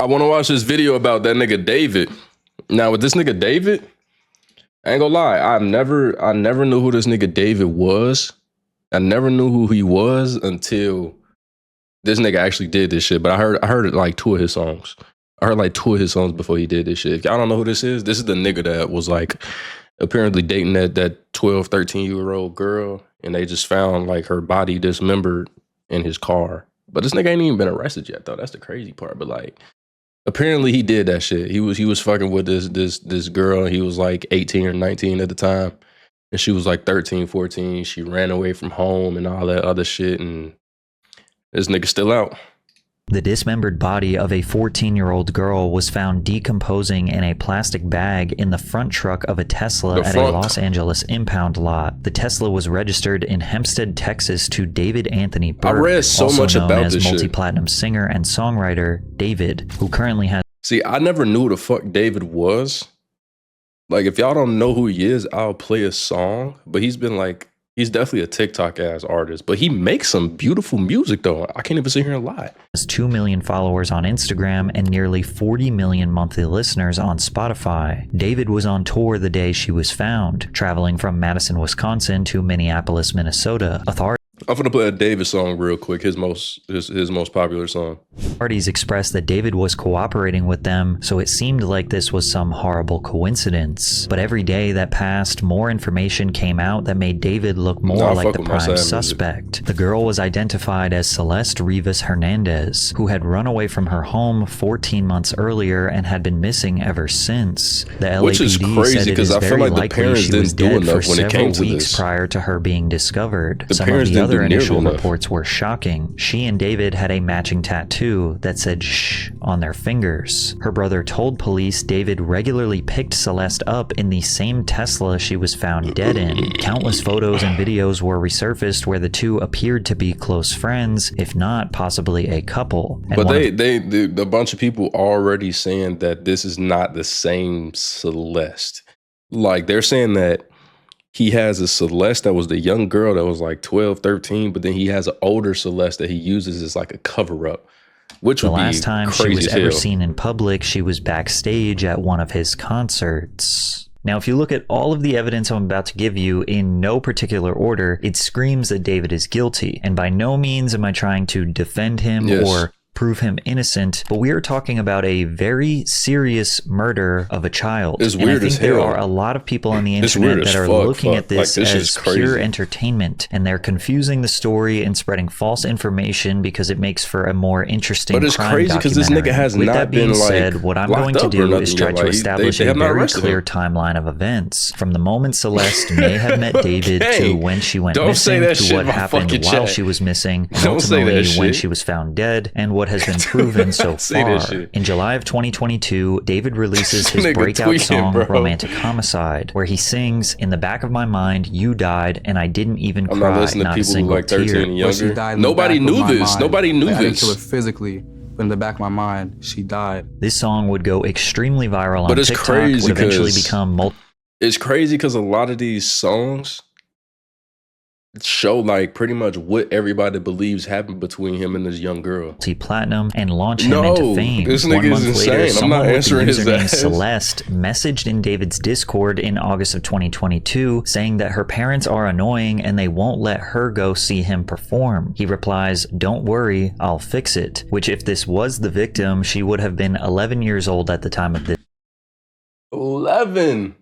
I want to watch this video about that nigga David. Now with this nigga David, I ain't gonna lie, I never knew who this nigga David was. I never knew who he was until this nigga actually did this shit. But I heard like two of his songs. I heard like two of his songs before he did this shit. If y'all don't know who this is the nigga that was like apparently dating that 12, 13-year-old girl, and they just found like her body dismembered in his car. But this nigga ain't even been arrested yet though. That's the crazy part. But like apparently he did that shit. He was fucking with this girl. He was like 18 or 19 at the time. And she was like 13, 14. She ran away from home and all that other shit. And this nigga still out. The dismembered body of a 14-year-old girl was found decomposing in a plastic bag in the front truck of a Tesla at a Los Angeles impound lot. The Tesla was registered in Hempstead, Texas to David Anthony Burke, I read so also much known about as this multi-platinum singer and songwriter David, who currently has... See, I never knew who the fuck David was. Like, if y'all don't know who he is, I'll play a song. But he's definitely a TikTok ass artist. But he makes some beautiful music though. I can't even sit here and lie. Has 2 million followers on Instagram and nearly 40 million monthly listeners on Spotify. David was on tour the day she was found, traveling from Madison, Wisconsin to Minneapolis, Minnesota. I'm gonna play a David song real quick, his most popular song. Parties expressed that David was cooperating with them, so it seemed like this was some horrible coincidence. But every day that passed, more information came out that made David look more like the prime suspect. The girl was identified as Celeste Rivas Hernandez, who had run away from her home 14 months earlier and had been missing ever since. The LAPD said it is very likely she was dead for several weeks prior to her being discovered. Some of the other initial reports were shocking. She and David had a matching tattoo that said "shh" on their fingers. Her brother told police David regularly picked Celeste up in the same Tesla she was found dead in. Countless photos and videos were resurfaced where the two appeared to be close friends, if not possibly a couple. And but a bunch of people already saying that this is not the same Celeste. Like, they're saying that he has a Celeste that was the young girl that was like 12, 13, but then he has an older Celeste that he uses as like a cover-up, which would be crazy. The last time she was ever seen in public, she was backstage at one of his concerts. Now, if you look at all of the evidence I'm about to give you in no particular order, it screams that David is guilty. And by no means am I trying to defend him or prove him innocent, but we are talking about a very serious murder of a child. It's weird as hell. There are a lot of people on the internet that are looking at this as pure entertainment, and they're confusing the story and spreading false information because it makes for a more interesting crime documentary. But it's crazy because this nigga has not been like locked up or nothing. With that being said, what I'm going to do is try to establish a very clear timeline of events, from the moment Celeste may have met David to when she went missing, to what happened while she was missing, and ultimately when she was found dead, and what has been proven so far. In July of 2022, David releases his breakout song, Romantic Homicide, where he sings, "In the back of my mind, you died, and I didn't even cry, not a single tear." Nobody knew this. Nobody knew this. I didn't kill her physically, but in the back of my mind, she died. This song would go extremely viral on TikTok, would eventually become It's crazy because a lot of these songs show like pretty much what everybody believes happened between him and this young girl. Platinum and launch him into fame. This nigga is insane. I'm not answering his ass. Celeste messaged in David's Discord in August of 2022 saying that her parents are annoying and they won't let her go see him perform. He replies, "Don't worry, I'll fix it," which if this was the victim, she would have been 11 years old at the time of this. 11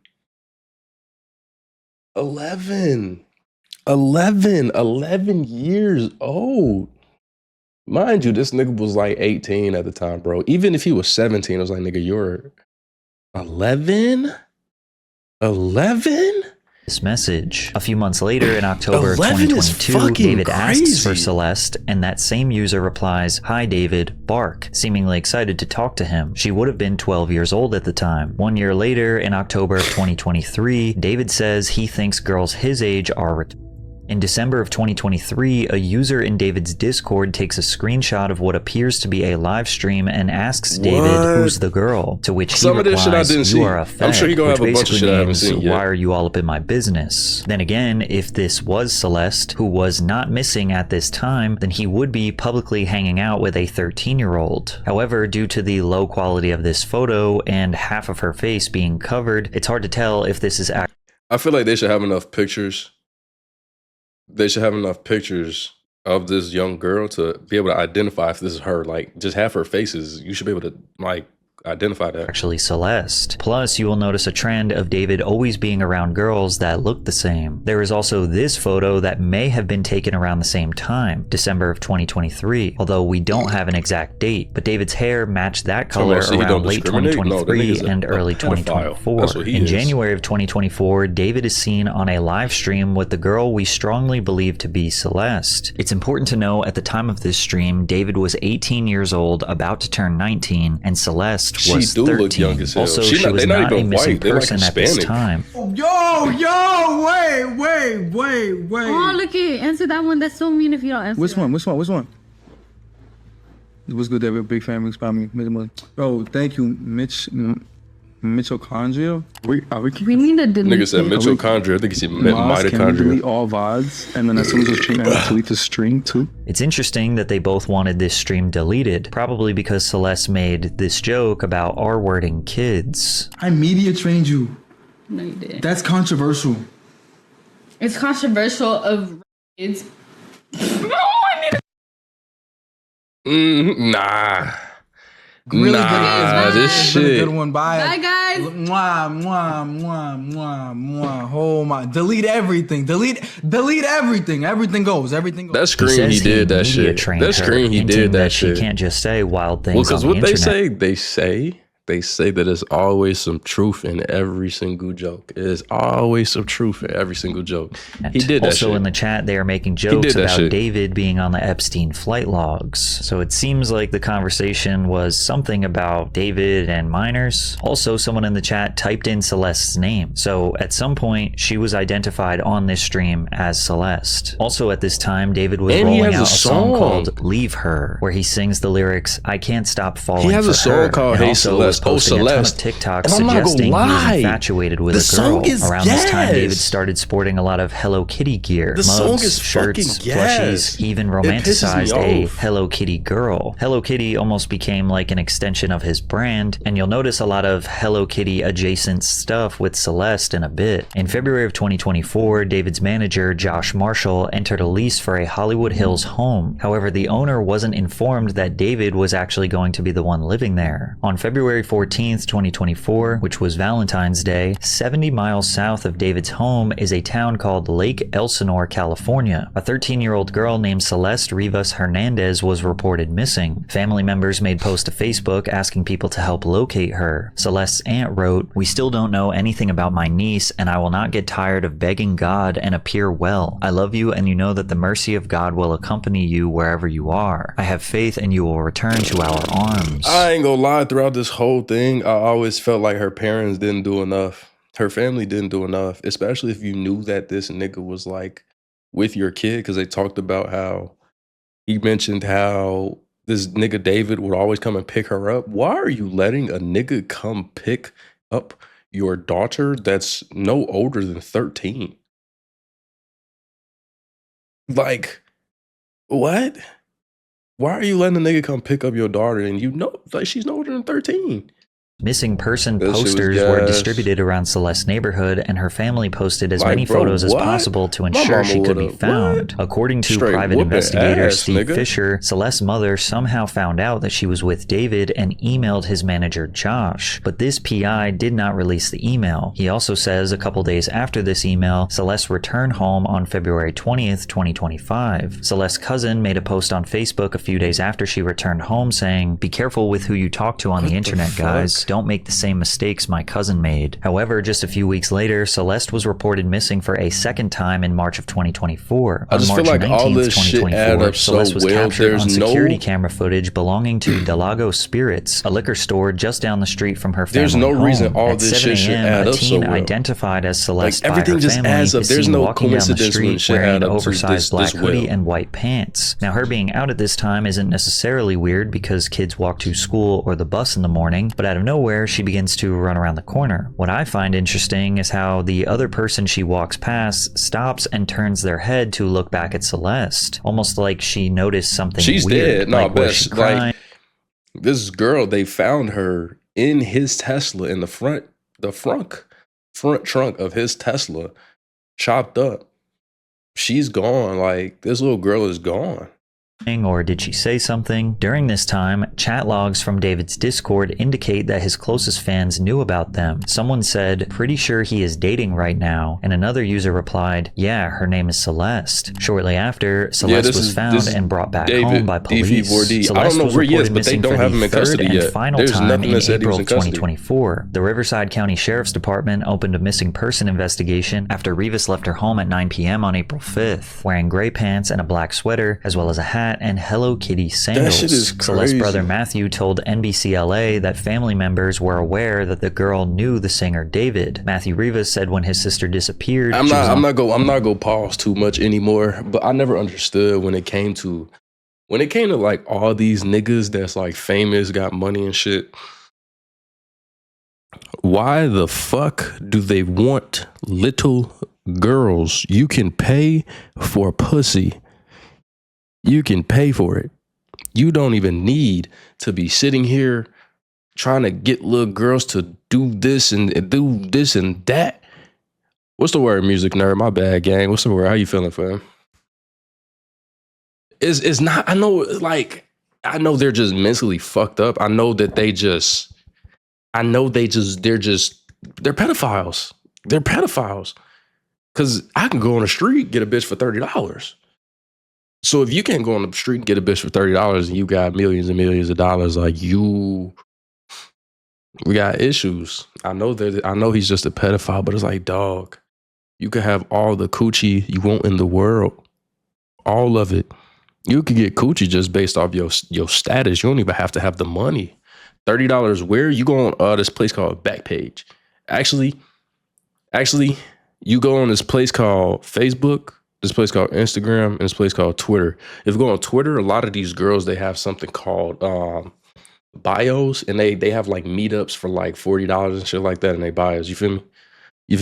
years old. Mind you, this nigga was like 18 at the time, bro. Even if he was 17, I was like, nigga, you're 11? This message. A few months later, in October of 2022, David asks for Celeste, and that same user replies, "Hi David, bark," seemingly excited to talk to him. She would have been 12 years old at the time. 1 year later, in October of 2023, David says he thinks girls his age are In December of 2023, a user in David's Discord takes a screenshot of what appears to be a live stream and asks David, who's the girl? To which he replies, you are a fed, I'm sure you're gonna have a bunch of shit I haven't seen yet. Why are you all up in my business? Then again, if this was Celeste, who was not missing at this time, then he would be publicly hanging out with a 13-year-old. However, due to the low quality of this photo and half of her face being covered, it's hard to tell if this is actually... I feel like they should have enough pictures. They should have enough pictures of this young girl to be able to identify if this is her. Like, just have her faces. You should be able to, like, identify that. Actually Celeste. Plus, you will notice a trend of David always being around girls that look the same. There is also this photo that may have been taken around the same time, December of 2023, although we don't have an exact date, but David's hair matched that color around late 2023 and early 2024. In January of 2024, David is seen on a live stream with the girl we strongly believe to be Celeste. It's important to know at the time of this stream, David was 18 years old, about to turn 19, and Celeste was 13. Look young as hell. Also, she was not a missing person at this time. Yo, wait. Oh, look it. Answer that one. That's so mean if you don't answer Which one? What's good, David? Big family, spot me. Bro, thank you, Mitochondria? We need to delete Nigga said mitochondria. I think he said mitochondria. Can delete all VODs, and then as soon as the stream ends, delete the stream too. It's interesting that they both wanted this stream deleted, probably because Celeste made this joke about R-wording kids. I media trained you. No, you didn't. That's controversial. It's controversial of kids. Nah. Really This shit. Good one. Bye. Bye, guys. Oh my. Delete everything. Delete everything. Everything goes. That screen he did that shit. That screen he did that shit. She can't just say wild things. Well, because what they say that there's always some truth in every single joke. There's always some truth in every single joke. He did that shit. Also in the chat, they are making jokes about David being on the Epstein flight logs. So it seems like the conversation was something about David and minors. Also, someone in the chat typed in Celeste's name. So at some point, she was identified on this stream as Celeste. Also at this time, David was rolling out a song called Leave Her, where he sings the lyrics, I can't stop falling for her. He has a song called Hey Celeste. Posting a ton of TikToks suggesting he was infatuated with a girl. Around this time, David started sporting a lot of Hello Kitty gear. Mugs, shirts, plushies, even romanticized a Hello Kitty girl. Hello Kitty almost became like an extension of his brand, and you'll notice a lot of Hello Kitty adjacent stuff with Celeste in a bit. In February of 2024, David's manager, Josh Marshall, entered a lease for a Hollywood Hills home. However, the owner wasn't informed that David was actually going to be the one living there. On February 14th, 2024, which was Valentine's Day, 70 miles south of David's home is a town called Lake Elsinore, California. A 13-year-old girl named Celeste Rivas Hernandez was reported missing. Family members made posts to Facebook asking people to help locate her. Celeste's aunt wrote, "We still don't know anything about my niece, and I will not get tired of begging God and appear well. I love you, and you know that the mercy of God will accompany you wherever you are. I have faith and you will return to our arms." I ain't gonna lie, throughout this whole thing, I always felt like her parents didn't do enough. Her family didn't do enough, especially if you knew that this nigga was like with your kid, because they talked about how he mentioned how this nigga David would always come and pick her up. Why are you letting a nigga come pick up your daughter that's no older than 13? Like, what? Why are you letting a nigga come pick up your daughter and you know, like, she's no older than 13? Missing person posters were distributed around Celeste's neighborhood, and her family posted as many photos as possible to ensure she could be found. According to private investigator Steve Fisher, Celeste's mother somehow found out that she was with David and emailed his manager Josh, but this PI did not release the email. He also says a couple days after this email, Celeste returned home on February 20th, 2025. Celeste's cousin made a post on Facebook a few days after she returned home saying, "Be careful with who you talk to on the internet, guys. don't make the same mistakes my cousin made. However, just a few weeks later, Celeste was reported missing for a second time in March of 2024. I just On March feel like 19th, all this shit add up so Celeste was well. captured on There's security camera footage belonging to Delago Spirits, a liquor store just down the street from her family There's no home. reason all At this 7 shit should a.m., add a up so teen well. identified as Celeste Like, everything by her just family adds up. is There's seen no walking down the coincidence when street shit wearing add up to oversized black this well. hoodie and white pants. Now, her being out at this time isn't necessarily weird because kids walk to school or the bus in the morning, but out of nowhere, she begins to run around the corner. What I find interesting is how the other person she walks past stops and turns their head to look back at Celeste, almost like she noticed something She's weird. dead. No, like, was she but crying? like this girl, they found her in his Tesla in the front trunk of his Tesla, chopped up. She's gone. Like, this little girl is gone. Or did she say something? During this time, chat logs from David's Discord indicate that his closest fans knew about them. Someone said, "Pretty sure he is dating right now," and another user replied, "Yeah, her name is Celeste." Shortly after, Celeste was found and brought back home by police. D4vd. Celeste I don't know was where he is, reported but they missing don't for have the him in third custody and yet. final There's time nothing in that said he April was of in custody. 2024. The Riverside County Sheriff's Department opened a missing person investigation after Rivas left her home at 9 p.m. on April 5th, wearing gray pants and a black sweater, as well as a hat and Hello Kitty sandals. That shit is crazy. Celeste's brother Matthew told NBC LA that family members were aware that the girl knew the singer David. Matthew Rivas said when his sister disappeared, I'm not gonna pause too much anymore, but I never understood when it came to like all these niggas that's like famous, got money and shit. Why the fuck do they want little girls? You can pay for pussy. You can pay for it. You don't even need to be sitting here trying to get little girls to do this and that. What's the word, music nerd? My bad, gang. What's the word? How you feeling, fam? It's not, I know they're just mentally fucked up. I know that they're pedophiles. They're pedophiles. Cause I can go on the street, get a bitch for $30. So if you can't go on the street and get a bitch for $30 and you got millions and millions of dollars, like we got issues. I know he's just a pedophile, but it's like, dog, you could have all the coochie you want in the world. All of it. You could get coochie just based off your status. You don't even have to have the money. $30, where you go on this place called Backpage. Actually, you go on this place called Facebook, this place called Instagram, and this place called Twitter. If you go on Twitter, a lot of these girls, they have something called bios, and they have like meetups for like $40 and shit like that in their bios. You feel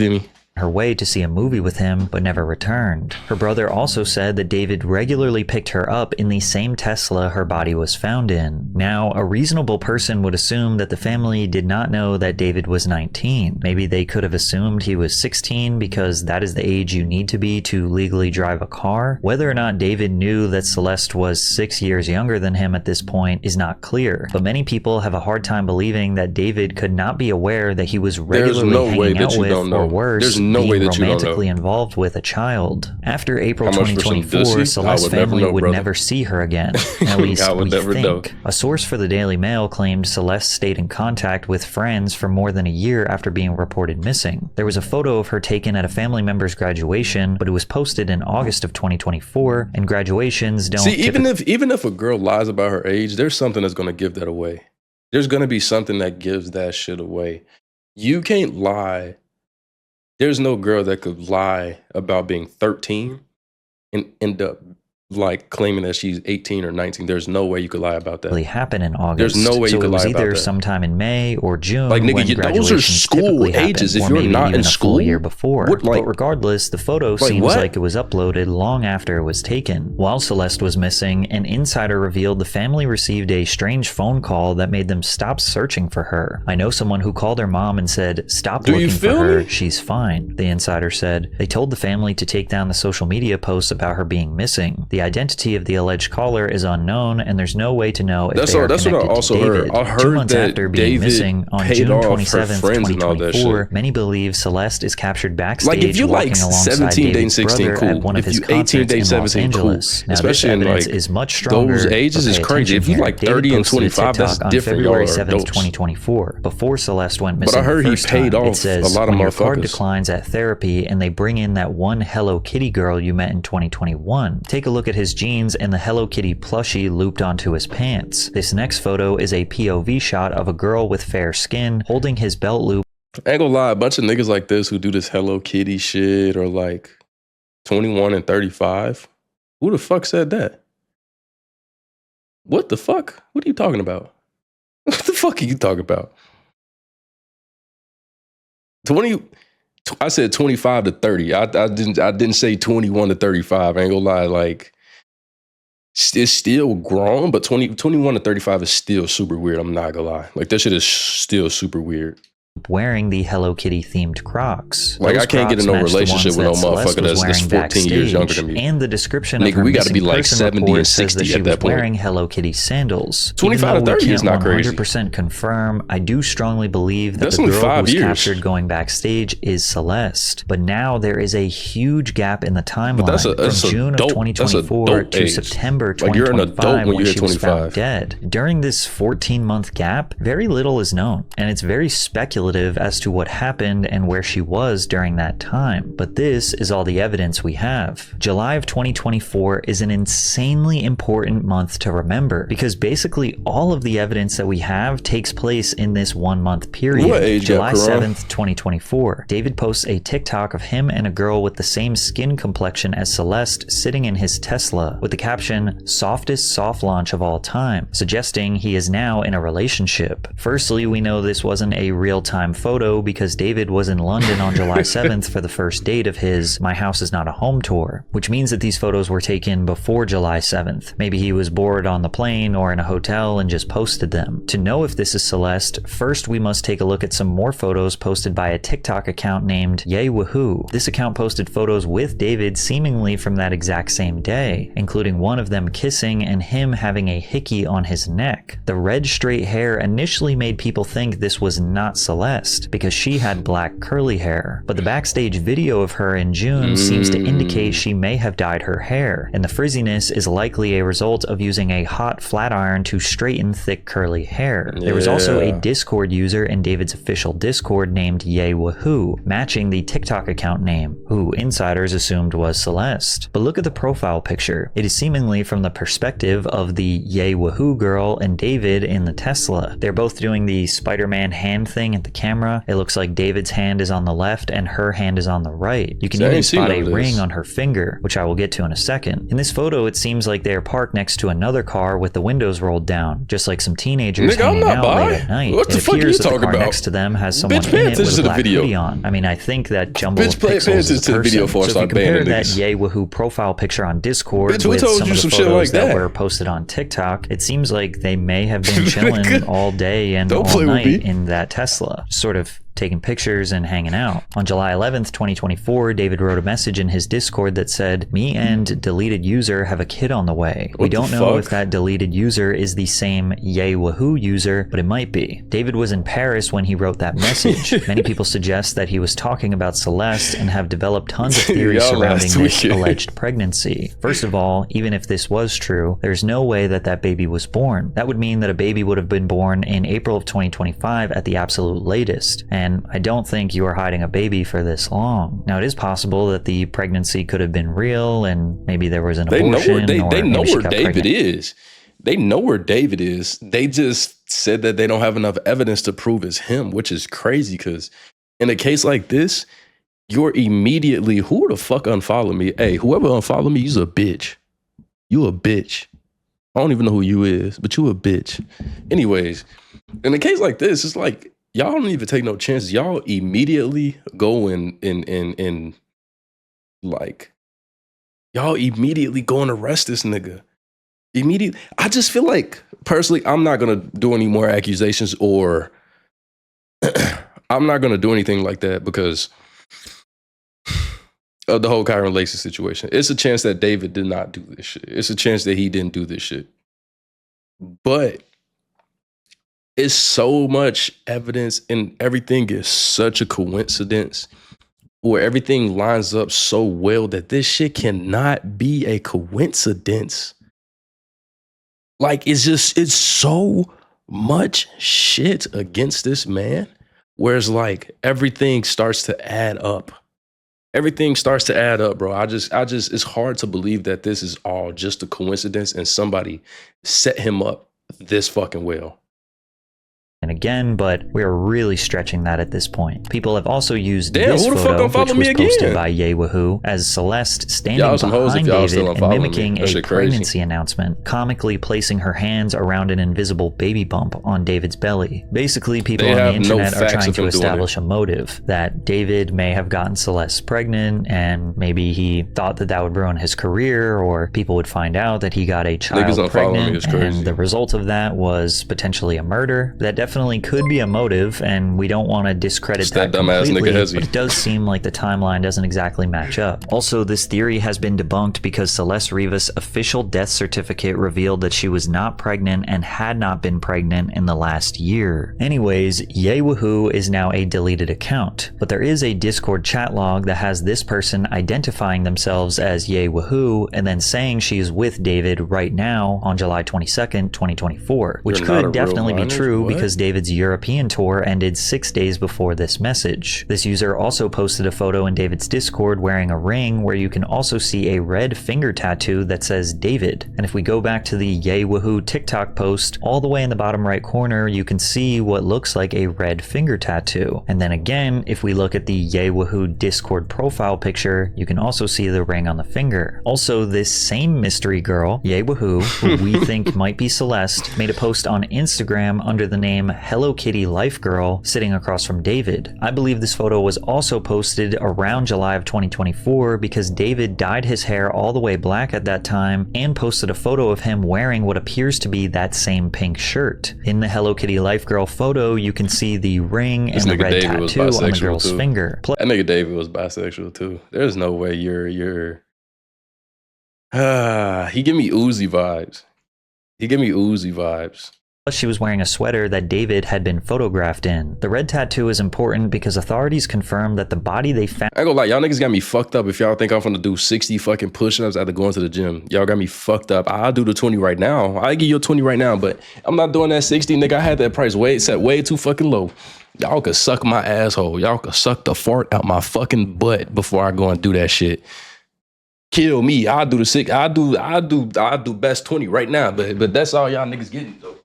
me? Her way to see a movie with him, but never returned. Her brother also said that David regularly picked her up in the same Tesla her body was found in. Now, a reasonable person would assume that the family did not know that David was 19. Maybe they could have assumed he was 16 because that is the age you need to be to legally drive a car. Whether or not David knew that Celeste was 6 years younger than him at this point is not clear, but many people have a hard time believing that David could not be aware that he was regularly hanging out with, or worse, no way being that you don't know. romantically involved with a child. After April How much for some 2024, pussy? Celeste's I would never family know, would brother. never see her again. At least I would we never think. know. A source for the Daily Mail claimed Celeste stayed in contact with friends for more than a year after being reported missing. There was a photo of her taken at a family member's graduation, but it was posted in August of 2024, and graduations don't See, even if a girl lies about her age, there's something that's going to give that away. There's going to be something that gives that shit away. You can't lie. There's no girl that could lie about being 13 and end up like claiming that she's 18 or 19. There's no way you could lie about that. really happen in August. There's no way you could lie So it was about either that. sometime in May or June. Like, nigga, when those are graduations school typically happen, ages. If or you're maybe not even in a full school, year before. what, like- but regardless, the photo Like, seems what? like it was uploaded long after it was taken. While Celeste was missing, an insider revealed the family received a strange phone call that made them stop searching for her. "I know someone who called her mom and said, 'Stop Do you looking for feel her, me? she's fine,'" the insider said. They told the family to take down the social media posts about her being missing. The The identity of the alleged caller is unknown, and there's no way to know if That's they are what connected I also to David. heard. I heard 2 months that after being David missing on paid June off her 27th, friends and all that 2024, shit. many believe Celeste is captured backstage Like if you walking like alongside 17 dating David's 16, brother cool. at one of If his you 18 concerts dating in Los 17, cool. Angeles. Now, Especially this in evidence like is much stronger. those ages is Pay crazy. If you attention like here. 30 David and posted a 25, that's TikTok on different. February Y'all are 7th, adults. 2024, before Celeste went But missing I heard the he first paid time. off It says, a lot of when your card motherfuckers. declines at therapy and they bring in that one Hello Kitty girl you met in 2021. Take a look at his jeans and the Hello Kitty plushie looped onto his pants. This next photo is a POV shot of a girl with fair skin holding his belt loop. I ain't gonna lie, a bunch of niggas like this who do this Hello Kitty shit or like 21 and 35. Who the fuck said that? What the fuck? What are you talking about? What the fuck are you talking about? 20, I said 25 to 30. I didn't say 21 to 35. I ain't gonna lie, like it's still grown, but 21 to 35 is still super weird. I'm not gonna lie. Like that shit is still super weird. Wearing the Hello Kitty themed Crocs. Like Those I can't get in Crocs no match the relationship ones with no that Celeste motherfucker was that's wearing 14 years younger than backstage. me. And the description Nigga, of her we gotta be missing like person 70 report and says 60 that she at was that point. wearing Hello Kitty sandals. 25 Even to though 30 we is can't not crazy. 100% confirm, I do strongly believe that That's the only girl 5 who's years. captured going backstage is Celeste. But now there is a huge gap in the timeline that's from June of dope 2024 to age. September Like, you're an 2025 adult when when you're she was found 25. dead. During this 14-month gap, very little is known, and it's very speculative as to what happened and where she was during that time. But this is all the evidence we have. July of 2024 is an insanely important month to remember because basically all of the evidence that we have takes place in this 1 month period. What age July gap, Karan? 7th, 2024. David posts a TikTok of him and a girl with the same skin complexion as Celeste sitting in his Tesla with the caption, "Softest soft launch of all time," suggesting he is now in a relationship. Firstly, we know this wasn't a real-time photo because David was in London on July 7th for the first date of his My House Is Not a Home tour, which means that these photos were taken before July 7th. Maybe he was bored on the plane or in a hotel and just posted them. To know if this is Celeste, first we must take a look at some more photos posted by a TikTok account named Yay Woohoo. This account posted photos with David seemingly from that exact same day, including one of them kissing and him having a hickey on his neck. The red straight hair initially made people think this was not Celeste because she had black curly hair, but the backstage video of her in June seems to indicate she may have dyed her hair, and the frizziness is likely a result of using a hot flat iron to straighten thick curly hair. There was also a Discord user in David's official Discord named Yay Woohoo, matching the TikTok account name, who insiders assumed was Celeste. But look at the profile picture. It is seemingly from the perspective of the Yay Woohoo girl and David in the Tesla. They're both doing the Spider-Man hand thing at the camera. It looks like David's hand is on the left and her hand is on the right. You can even spot a ring on her finger, which I will get to in a second. In this photo, it seems like they are parked next to another car with the windows rolled down, just like some teenagers hanging out late at night. What the fuck are you talking about? The car next to them has someone in it with a black hoodie on. I mean, I think that jumble of pixels is a person. So if you compare that Yay Woohoo profile picture on Discord with some of the photos that were posted on TikTok, it seems like they may have been chilling all day and all night in that Tesla, sort of taking pictures and hanging out. On July 11th, 2024, David wrote a message in his Discord that said, "Me and deleted user have a kid on the way." We don't know if that deleted user is the same Yay Woohoo user, but it might be. David was in Paris when he wrote that message. Many people suggest that he was talking about Celeste and have developed tons of theories surrounding this alleged pregnancy. First of all, even if this was true, there's no way that that baby was born. That would mean that a baby would have been born in April of 2025 at the absolute latest. And I don't think you are hiding a baby for this long. Now, it is possible that the pregnancy could have been real and maybe there was an abortion. They know where David is. They know where David is. They just said that they don't have enough evidence to prove it's him, which is crazy because in a case like this, you're immediately, who the fuck unfollow me? Hey, whoever unfollow me, you's a bitch. You a bitch. I don't even know who you is, but you a bitch. Anyways, in a case like this, it's like, y'all don't even take no chances. Y'all immediately go and like, y'all immediately go and arrest this nigga. Immediately. I just feel like, personally, I'm not going to do any more accusations or I'm not going to do anything like that because of the whole Kyron Lacey situation. It's a chance that David did not do this shit. It's a chance that he didn't do this shit. But it's so much evidence and everything is such a coincidence where everything lines up so well that this shit cannot be a coincidence. Like, it's so much shit against this man, whereas like everything starts to add up. Everything starts to add up, bro. I just, it's hard to believe that this is all just a coincidence and somebody set him up this fucking well. And again, but we're really stretching that at this point. People have also used this photo, which was posted by Yewahoo, as Celeste standing behind David and mimicking a pregnancy announcement, comically placing her hands around an invisible baby bump on David's belly. Basically, people on the internet are trying to establish a motive that David may have gotten Celeste pregnant, and maybe he thought that that would ruin his career, or people would find out that he got a child pregnant, and the result of that was potentially a murder. That definitely could be a motive, and we don't want to discredit that completely, but it does seem like the timeline doesn't exactly match up. Also, this theory has been debunked because Celeste Rivas' official death certificate revealed that she was not pregnant and had not been pregnant in the last year. Anyways, Yewahoo is now a deleted account, but there is a Discord chat log that has this person identifying themselves as Yewahoo and then saying she is with David right now on July 22nd, 2024, which could definitely be true because David's European tour ended 6 days before this message. This user also posted a photo in David's Discord wearing a ring where you can also see a red finger tattoo that says David. And if we go back to the Yewahoo TikTok post, all the way in the bottom right corner, you can see what looks like a red finger tattoo. And then again, if we look at the Yewahoo Discord profile picture, you can also see the ring on the finger. Also, this same mystery girl, Yewahoo, who we think might be Celeste, made a post on Instagram under the name Hello Kitty Life Girl sitting across from David. I believe this photo was also posted around July of 2024 because David dyed his hair all the way black at that time and posted a photo of him wearing what appears to be that same pink shirt. In the Hello Kitty Life Girl photo, you can see the ring and the red tattoo on the girl's finger. That nigga David was bisexual too. There's no way you're he give me Uzi vibes. Plus, she was wearing a sweater that David had been photographed in. The red tattoo is important because authorities confirmed that the body they found— I ain't gonna lie, y'all niggas got me fucked up if y'all think I'm gonna do 60 fucking push-ups after going to the gym. Y'all got me fucked up. I'll do the 20 right now. I'll give you a 20 right now, but I'm not doing that 60, nigga. I had that price set way too fucking low. Y'all could suck my asshole. Y'all could suck the fart out my fucking butt before I go and do that shit. Kill me. I'll do the 6. I'll do best 20 right now, but that's all y'all niggas getting though.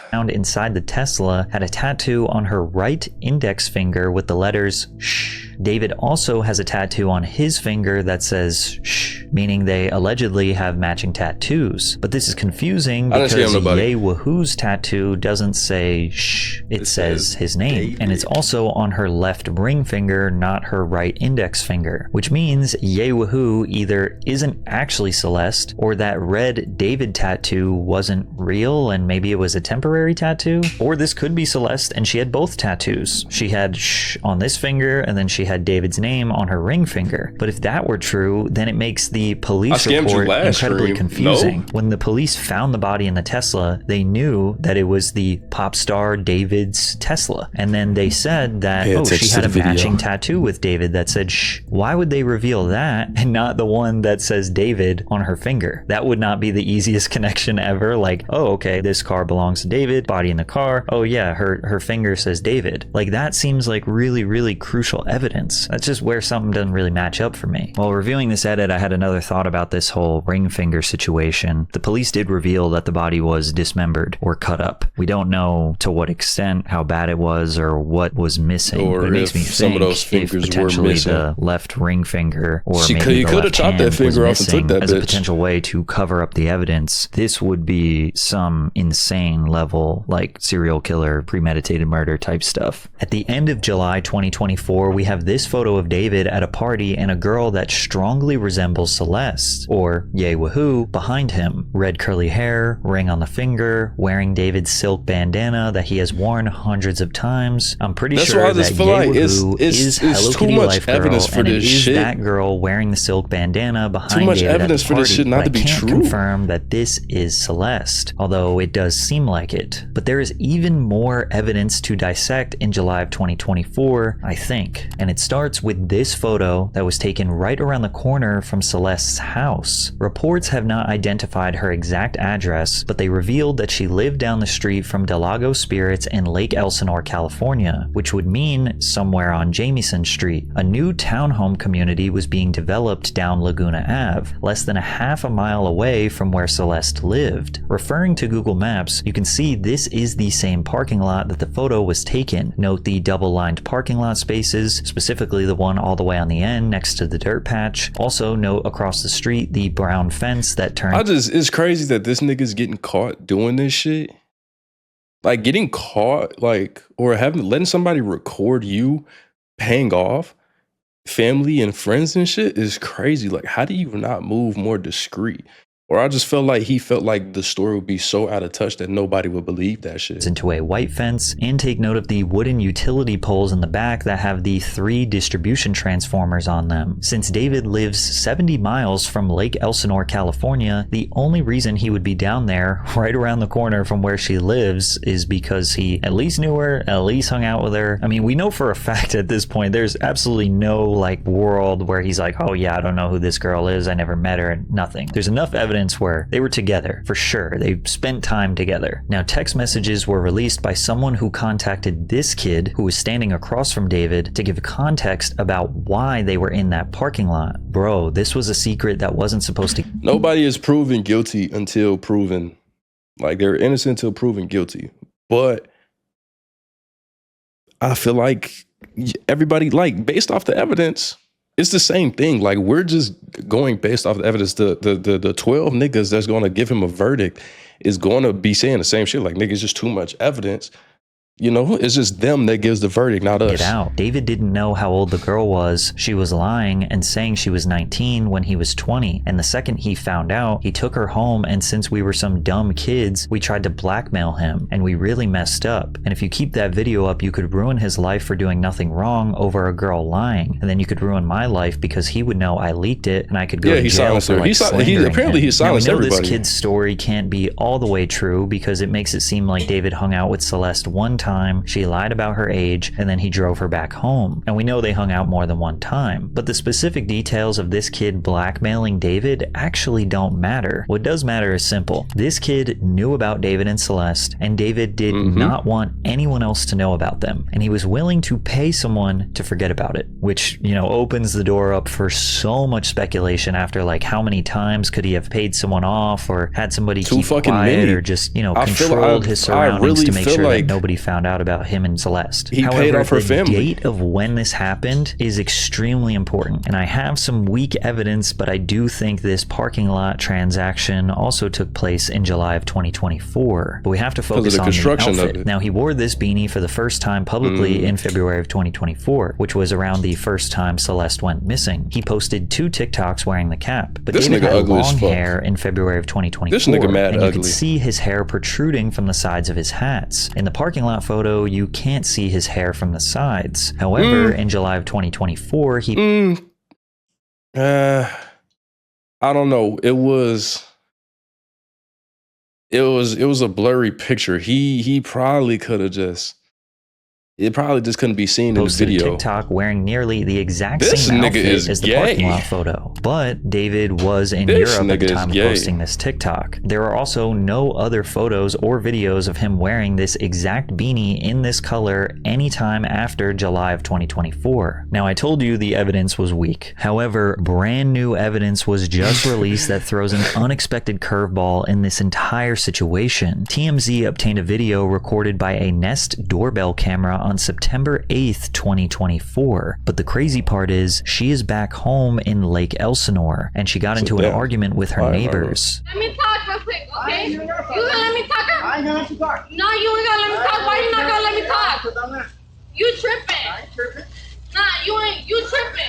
Found inside the Tesla had a tattoo on her right index finger with the letters shh. David also has a tattoo on his finger that says shh, meaning they allegedly have matching tattoos. But this is confusing because Yewahoo's tattoo doesn't say shh, it says his name. David. And it's also on her left ring finger, not her right index finger, which means Yewahoo either isn't actually Celeste or that red David tattoo wasn't real and maybe it was a temporary tattoo, or this could be Celeste and she had both tattoos. She had shh on this finger and then she had David's name on her ring finger. But if that were true, then it makes the police report incredibly confusing. When the police found the body in the Tesla, they knew that it was the pop star David's Tesla. And then they said that, oh, she had a matching tattoo with David that said shh. Why would they reveal that and not the one that says David on her finger? That would not be the easiest connection ever. Like, oh, okay, this car belongs to David, body in the car. Oh yeah, her finger says David. Like, that seems like really, really crucial evidence. That's just where something doesn't really match up for me. While reviewing this edit, I had another thought about this whole ring finger situation. The police did reveal that the body was dismembered or cut up. We don't know to what extent, how bad it was, or what was missing. Or it makes me think some of those fingers if potentially were missing. The left ring finger or maybe the left hand that finger was missing as a potential way to cover up the evidence. This would be some insane level, like serial killer, premeditated murder type stuff. At the end of July 2024, we have this photo of David at a party and a girl that strongly resembles Celeste, or yay woohoo, behind him. Red curly hair, ring on the finger, wearing David's silk bandana that he has worn hundreds of times. I'm pretty sure that yay woohoo is Hello Kitty Life Girl, and it is that girl wearing the silk bandana behind David at the party. Too much evidence for this shit not to be true. I can't confirm that this is Celeste, although it does seem like it. But there is even more evidence to dissect in July of 2024, I think. And it starts with this photo that was taken right around the corner from Celeste's house. Reports have not identified her exact address, but they revealed that she lived down the street from Del Lago Spirits in Lake Elsinore, California, which would mean somewhere on Jamieson Street. A new townhome community was being developed down Laguna Ave, less than a half a mile away from where Celeste lived. Referring to Google Maps, you can see this is the same parking lot that the photo was taken. Note the double-lined parking lot spaces, specifically the one all the way on the end next to the dirt patch. Also note across the street the brown fence that turned... It's crazy that this nigga's getting caught doing this shit. Like getting caught, like, or letting somebody record you paying off family and friends and shit is crazy. Like, how do you not move more discreet? Or I just felt like he felt like the story would be so out of touch that nobody would believe that shit. Into a white fence, and take note of the wooden utility poles in the back that have the 3 distribution transformers on them. Since David lives 70 miles from Lake Elsinore, California, the only reason he would be down there right around the corner from where she lives is because he at least knew her, at least hung out with her. I mean, we know for a fact at this point there's absolutely no like world where he's like, oh yeah, I don't know who this girl is, I never met her, nothing. There's enough evidence where they were together, for sure. They spent time together. Now, text messages were released by someone who contacted this kid who was standing across from David to give context about why they were in that parking lot. Bro, this was a secret that wasn't supposed to... Nobody is proven guilty until proven, like they're innocent until proven guilty. But I feel like everybody, like based off the evidence, it's the same thing. Like, we're just going based off the evidence. The 12 niggas that's going to give him a verdict is going to be saying the same shit. Like, niggas, just too much evidence. You know, it's just them that gives the verdict, not us. Get out. David didn't know how old the girl was. She was lying and saying she was 19 when he was 20. And the second he found out, he took her home, and since we were some dumb kids, we tried to blackmail him, and we really messed up. And if you keep that video up, you could ruin his life for doing nothing wrong over a girl lying. And then you could ruin my life because he would know I leaked it and I could go to jail for like slandering apparently him. he silenced now, we know everybody. This kid's story can't be all the way true because it makes it seem like David hung out with Celeste one time, she lied about her age, and then he drove her back home. And we know they hung out more than one time. But the specific details of this kid blackmailing David actually don't matter. What does matter is simple. This kid knew about David and Celeste, and David did not want anyone else to know about them. And he was willing to pay someone to forget about it, which, you know, opens the door up for so much speculation after, like, how many times could he have paid someone off or had somebody keep quiet or just, you know, controlled his surroundings to make sure that nobody found out about him and Celeste. He paid off her family. The date of when this happened is extremely important, and I have some weak evidence, but I do think this parking lot transaction also took place in July of 2024. But we have to focus on the outfit. Now, he wore this beanie for the first time publicly in February of 2024, which was around the first time Celeste went missing. He posted 2 TikToks wearing the cap, but David had long hair in February of 2024. This nigga mad and ugly. You could see his hair protruding from the sides of his hats. In the parking lot photo, you can't see his hair from the sides. However, in July of 2024, he... I don't know. It was a blurry picture. He probably could have just... It probably just couldn't be seen in the video. TikTok wearing nearly the exact same outfit as the parking lot photo. But David was in Europe at the time of posting this TikTok. There are also no other photos or videos of him wearing this exact beanie in this color anytime after July of 2024. Now, I told you the evidence was weak. However, brand new evidence was just released that throws an unexpected curveball in this entire situation. TMZ obtained a video recorded by a Nest doorbell camera on September 8th, 2024. But the crazy part is, she is back home in Lake Elsinore, and she got into an argument with her neighbors. Let me talk real quick, okay? You gonna let me talk? I ain't gonna let you talk. No, you ain't gonna let me talk. Why you not gonna let me talk? You tripping. I ain't tripping. Nah, you tripping.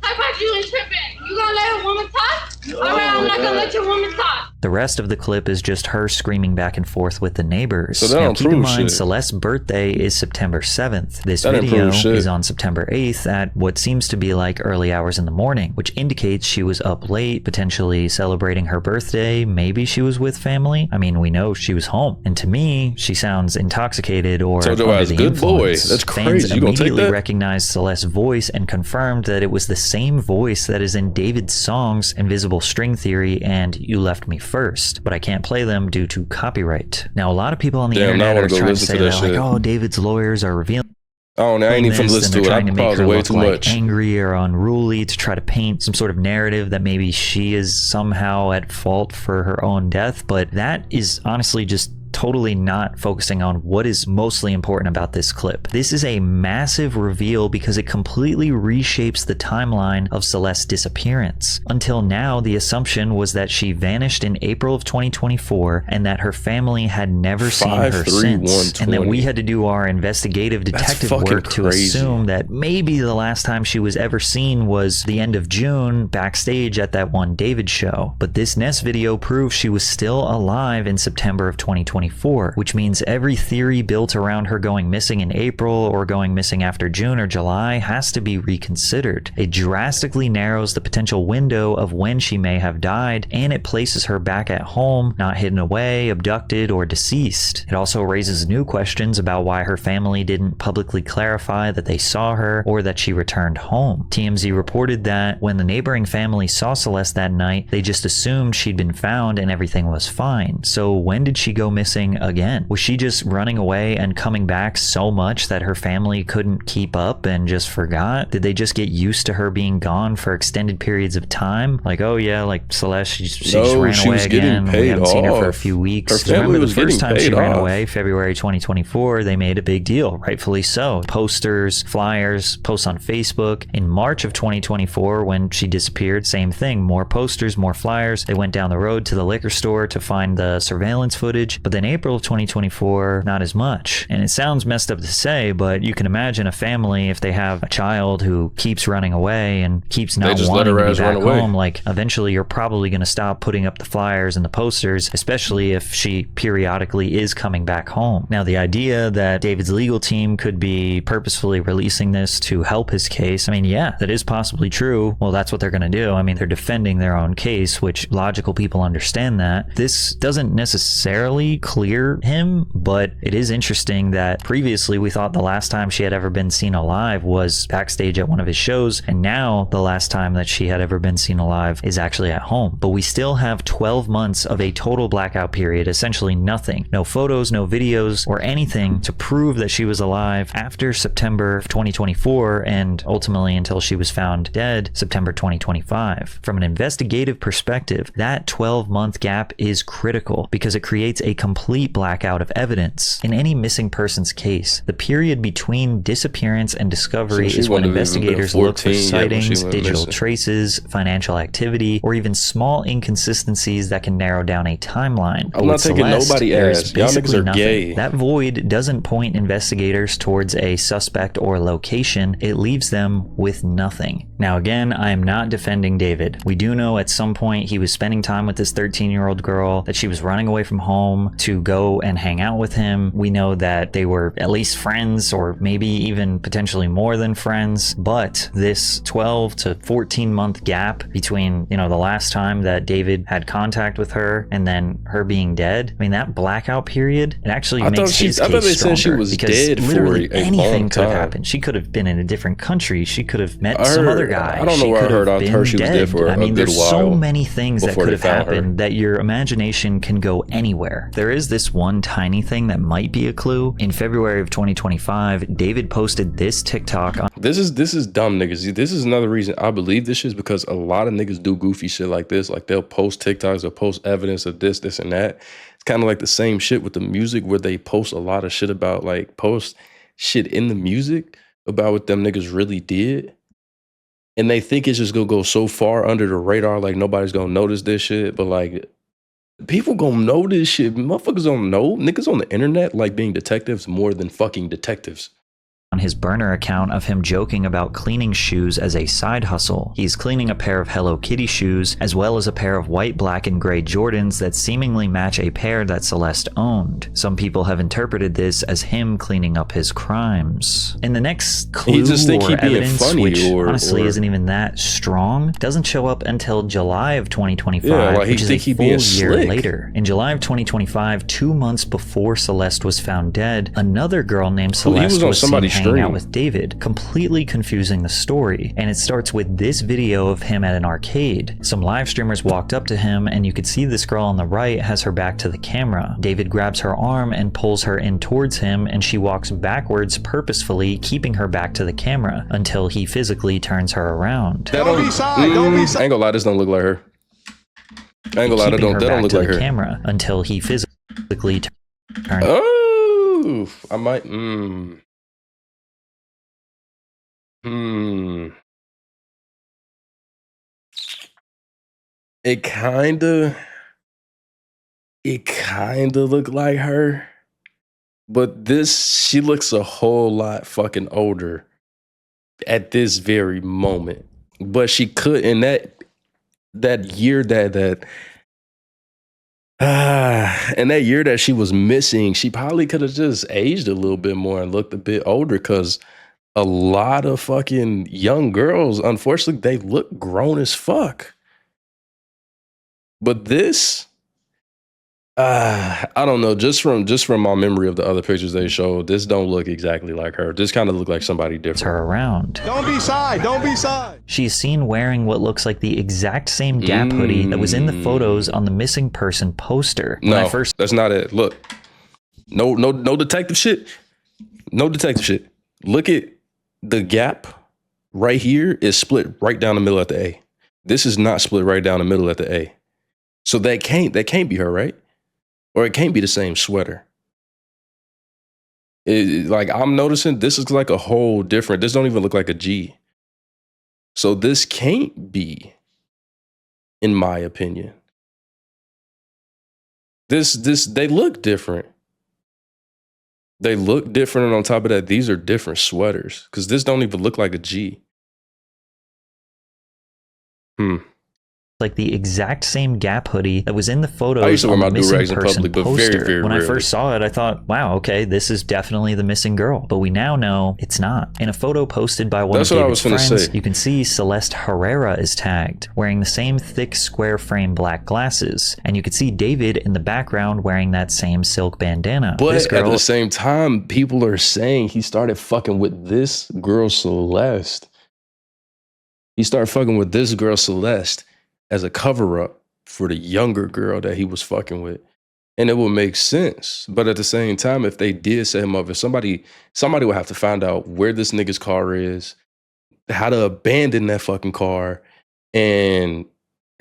How about you ain't tripping? You gonna let a woman talk? All right, I'm not gonna let your woman talk. The rest of the clip is just her screaming back and forth with the neighbors. So that now, keep in mind, shit. Celeste's birthday is September 7th. This that video shit. is on September 8th at what seems to be like early hours in the morning, which indicates she was up late, potentially celebrating her birthday. Maybe she was with family. I mean, we know she was home. And to me, she sounds intoxicated or under the good influence. boy. That's crazy. Fans You gonna take immediately that? recognized Celeste's voice and confirmed that it was the same voice that is in David's songs Invisible String Theory and You Left Me First, but I can't play them due to copyright. Now, a lot of people on the internet are trying to say that, like, oh, David's lawyers are revealing. Oh, I ain't even listen to it. Trying to make her way look too like much. angry or unruly to try to paint some sort of narrative that maybe she is somehow at fault for her own death, but that is honestly just totally not focusing on what is mostly important about this clip. This is a massive reveal because it completely reshapes the timeline of Celeste's disappearance. Until now, the assumption was that she vanished in April of 2024 and that her family had never seen her since, and that we had to do our investigative detective work to assume that maybe the last time she was ever seen was the end of June backstage at that one David show. But this next video proves she was still alive in September of 2024. Which means every theory built around her going missing in April or going missing after June or July has to be reconsidered. It drastically narrows the potential window of when she may have died, and it places her back at home, not hidden away, abducted, or deceased. It also raises new questions about why her family didn't publicly clarify that they saw her or that she returned home. TMZ reported that when the neighboring family saw Celeste that night, they just assumed she'd been found and everything was fine. So when did she go missing again? Was she just running away and coming back so much that her family couldn't keep up and just forgot? Did they just get used to her being gone for extended periods of time? Like, oh yeah, like Celeste, she just ran away again. We haven't seen her for a few weeks. Remember the first time she ran away, February 2024, they made a big deal, rightfully so. Posters, flyers, posts on Facebook. In March of 2024, when she disappeared, same thing, more posters, more flyers. They went down the road to the liquor store to find the surveillance footage, but then April of 2024, not as much. And it sounds messed up to say, but you can imagine a family, if they have a child who keeps running away and keeps not wanting to be back home, like eventually you're probably going to stop putting up the flyers and the posters, especially if she periodically is coming back home. Now, the idea that David's legal team could be purposefully releasing this to help his case, I mean, yeah, that is possibly true. Well, that's what they're going to do. I mean, they're defending their own case, which logical people understand that. This doesn't necessarily clear him, but it is interesting that previously we thought the last time she had ever been seen alive was backstage at one of his shows, and now the last time that she had ever been seen alive is actually at home. But we still have 12 months of a total blackout period, essentially nothing. No photos, no videos, or anything to prove that she was alive after September of 2024 and ultimately until she was found dead September 2025. From an investigative perspective, that 12-month gap is critical because it creates a complete blackout of evidence. In any missing person's case, the period between disappearance and discovery is when investigators look for sightings, digital traces, financial activity, or even small inconsistencies that can narrow down a timeline. I'm not taking nobody ass. Y'all niggas are gay. That void doesn't point investigators towards a suspect or location. It leaves them with nothing. Now again, I am not defending David. We do know at some point he was spending time with this 13-year-old girl, that she was running away from home to go and hang out with him. We know that they were at least friends, or maybe even potentially more than friends. But this 12 to 14 month gap between, the last time that David had contact with her and then her being dead, I mean, that blackout period, it actually makes his case stronger. She was dead literally anything could have happened. She could have been in a different country. She could have met some other guy. I don't know where I heard. I heard she was dead for a good while. There's so many things that could have happened that your imagination can go anywhere. There is this one tiny thing that might be a clue. In February of 2025, David posted this TikTok on. This is dumb, niggas. This is another reason I believe this shit, is because a lot of niggas do goofy shit like this. Like, they'll post TikToks or post evidence of this, and that. It's kind of like the same shit with the music, where they post a lot of shit about, like, post shit in the music about what them niggas really did. And they think it's just gonna go so far under the radar, like nobody's gonna notice this shit. But like, people gonna know this shit. Motherfuckers don't know. Niggas on the internet like being detectives more than fucking detectives. on his burner account of him joking about cleaning shoes as a side hustle. He's cleaning a pair of Hello Kitty shoes, as well as a pair of white, black, and gray Jordans that seemingly match a pair that Celeste owned. Some people have interpreted this as him cleaning up his crimes. And the next clue or evidence, which honestly isn't even that strong, doesn't show up until July of 2025, which is a full year later. In July of 2025, 2 months before Celeste was found dead, another girl named Celeste was seen hanging out with David, completely confusing the story. And it starts with this video of him at an arcade. Some live streamers walked up to him, and you could see this girl on the right has her back to the camera. David grabs her arm and pulls her in towards him, and she walks backwards purposefully, keeping her back to the camera until he physically turns her around. Don't be shy. Don't be shy. I ain't gonna lie, this don't look like her. I ain't gonna lie, that don't look like her. Camera until he physically turns. Oh, I might. It kinda looked like her, but she looks a whole lot fucking older at this very moment. But she could, in that year that she was missing, she probably could have just aged a little bit more and looked a bit older, because a lot of fucking young girls, unfortunately, they look grown as fuck. But this, I don't know, just from my memory of the other pictures they showed, this don't look exactly like her. This kind of look like somebody different. Her around. Don't be shy. Don't be shy. She's seen wearing what looks like the exact same Gap hoodie that was in the photos on the missing person poster. No, that's not it. Look, no detective shit. No detective shit. Look at the Gap right here is split right down the middle at the A. This is not split right down the middle at the A. So that can't be her, right? Or it can't be the same sweater. Like, I'm noticing this is like a whole different, this don't even look like a G. So this can't be, in my opinion. They look different. They look different, and on top of that, these are different sweaters, because this don't even look like a G. Like the exact same Gap hoodie that was in the photos on the missing person poster. When I first saw it, I thought, wow, okay, this is definitely the missing girl. But we now know it's not. In a photo posted by one of David's friends, you can see Celeste Herrera is tagged, wearing the same thick square frame black glasses. And you can see David in the background wearing that same silk bandana. But at the same time, people are saying he started fucking with this girl, Celeste. He started fucking with this girl, Celeste, as a cover-up for the younger girl that he was fucking with. And it would make sense. But at the same time, if they did set him up, if somebody would have to find out where this nigga's car is, how to abandon that fucking car, and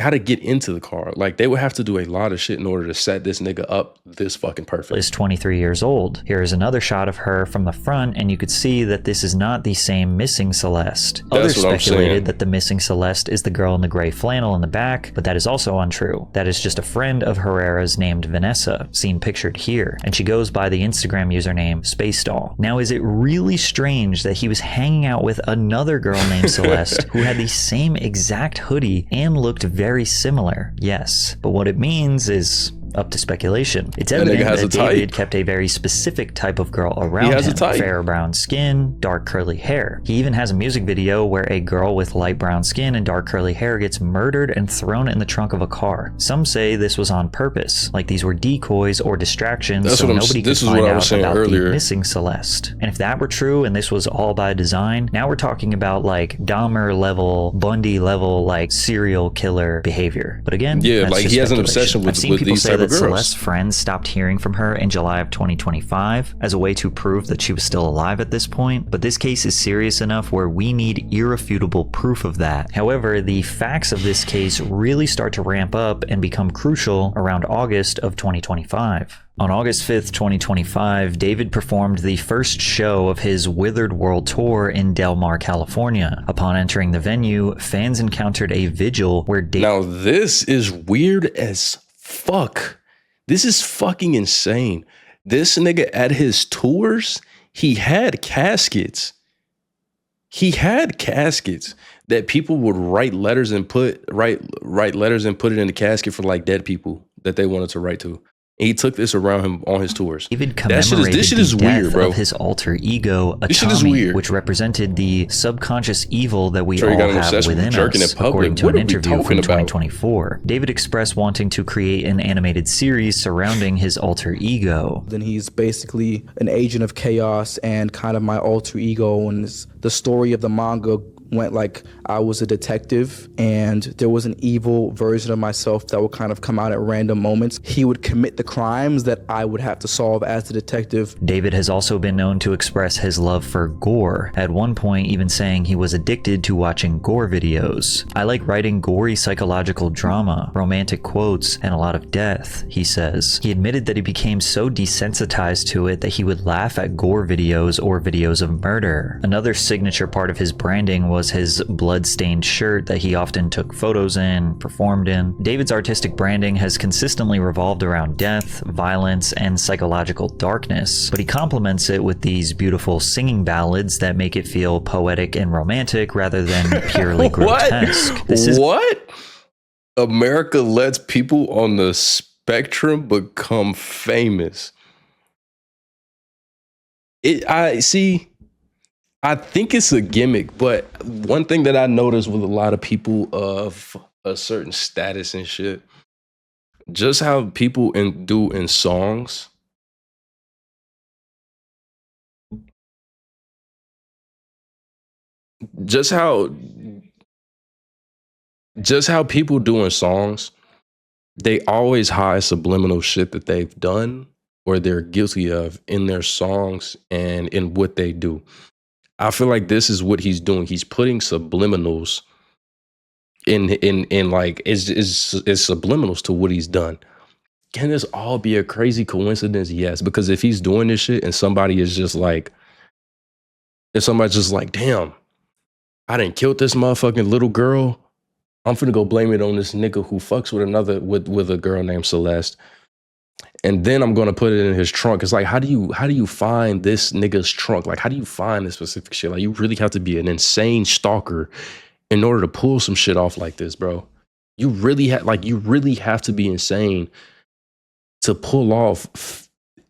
how to get into the car. Like, they would have to do a lot of shit in order to set this nigga up this fucking perfect. Is 23 years old. Here is another shot of her from the front, and you could see that this is not the same missing Celeste. Others speculated that the missing Celeste is the girl in the gray flannel in the back, but that is also untrue. That is just a friend of Herrera's named Vanessa, seen pictured here, and she goes by the Instagram username Space Doll. Now, is it really strange that he was hanging out with another girl named Celeste who had the same exact hoodie and looked very similar? Yes, but what it means is up to speculation. It's evident that David kept a very specific type of girl around him. Fair brown skin, dark curly hair. He even has a music video where a girl with light brown skin and dark curly hair gets murdered and thrown in the trunk of a car. Some say this was on purpose, like these were decoys or distractions so nobody could find out about the missing Celeste. And if that were true and this was all by design, now we're talking about like Dahmer level, Bundy level, like serial killer behavior. But again, yeah, like he has an obsession with these type of girls. Celeste's friends stopped hearing from her in July of 2025 as a way to prove that she was still alive at this point, but this case is serious enough where we need irrefutable proof of that. However, the facts of this case really start to ramp up and become crucial around August of 2025. On August 5th, 2025, David performed the first show of his Withered World Tour in Del Mar, California. Upon entering the venue, fans encountered a vigil where David... Now, this is weird as fuck. This is fucking insane. This nigga at his tours, he had caskets. He had caskets that people would write letters and put it in the casket for like dead people that they wanted to write to. And he took this around him on his tours. David commemorated this shit is the death weird, bro. of his alter ego, This shit is Atami, weird. which represented the subconscious evil that we Sure, you all got an have obsession with within jerking us, in public. according to What an are we interview from talking about? 2024. David expressed wanting to create an animated series surrounding his alter ego. Then he's basically an agent of chaos and kind of my alter ego, and the story of the manga went like I was a detective and there was an evil version of myself that would kind of come out at random moments. He would commit the crimes that I would have to solve as the detective. David has also been known to express his love for gore, at one point even saying he was addicted to watching gore videos. I like writing gory psychological drama, romantic quotes, and a lot of death, he says. He admitted that he became so desensitized to it that he would laugh at gore videos or videos of murder. Another signature part of his branding was his blood-stained shirt that he often took photos in, performed in. David's artistic branding has consistently revolved around death, violence, and psychological darkness, but he complements it with these beautiful singing ballads that make it feel poetic and romantic rather than purely grotesque. What? America lets people on the spectrum become famous. I think it's a gimmick, but one thing that I noticed with a lot of people of a certain status and shit, just how people do in songs, just how people do in songs, they always hide subliminal shit that they've done or they're guilty of in their songs and in what they do. I feel like this is what he's doing. He's putting subliminals in like it's subliminals to what he's done. Can this all be a crazy coincidence? Yes, because if he's doing this shit and somebody's just like, damn, I done killed this motherfucking little girl, I'm finna go blame it on this nigga who fucks with a girl named Celeste. And then I'm gonna put it in his trunk. It's like, how do you find this nigga's trunk? Like, how do you find this specific shit? Like, you really have to be an insane stalker in order to pull some shit off like this, bro. You really have to be insane to pull off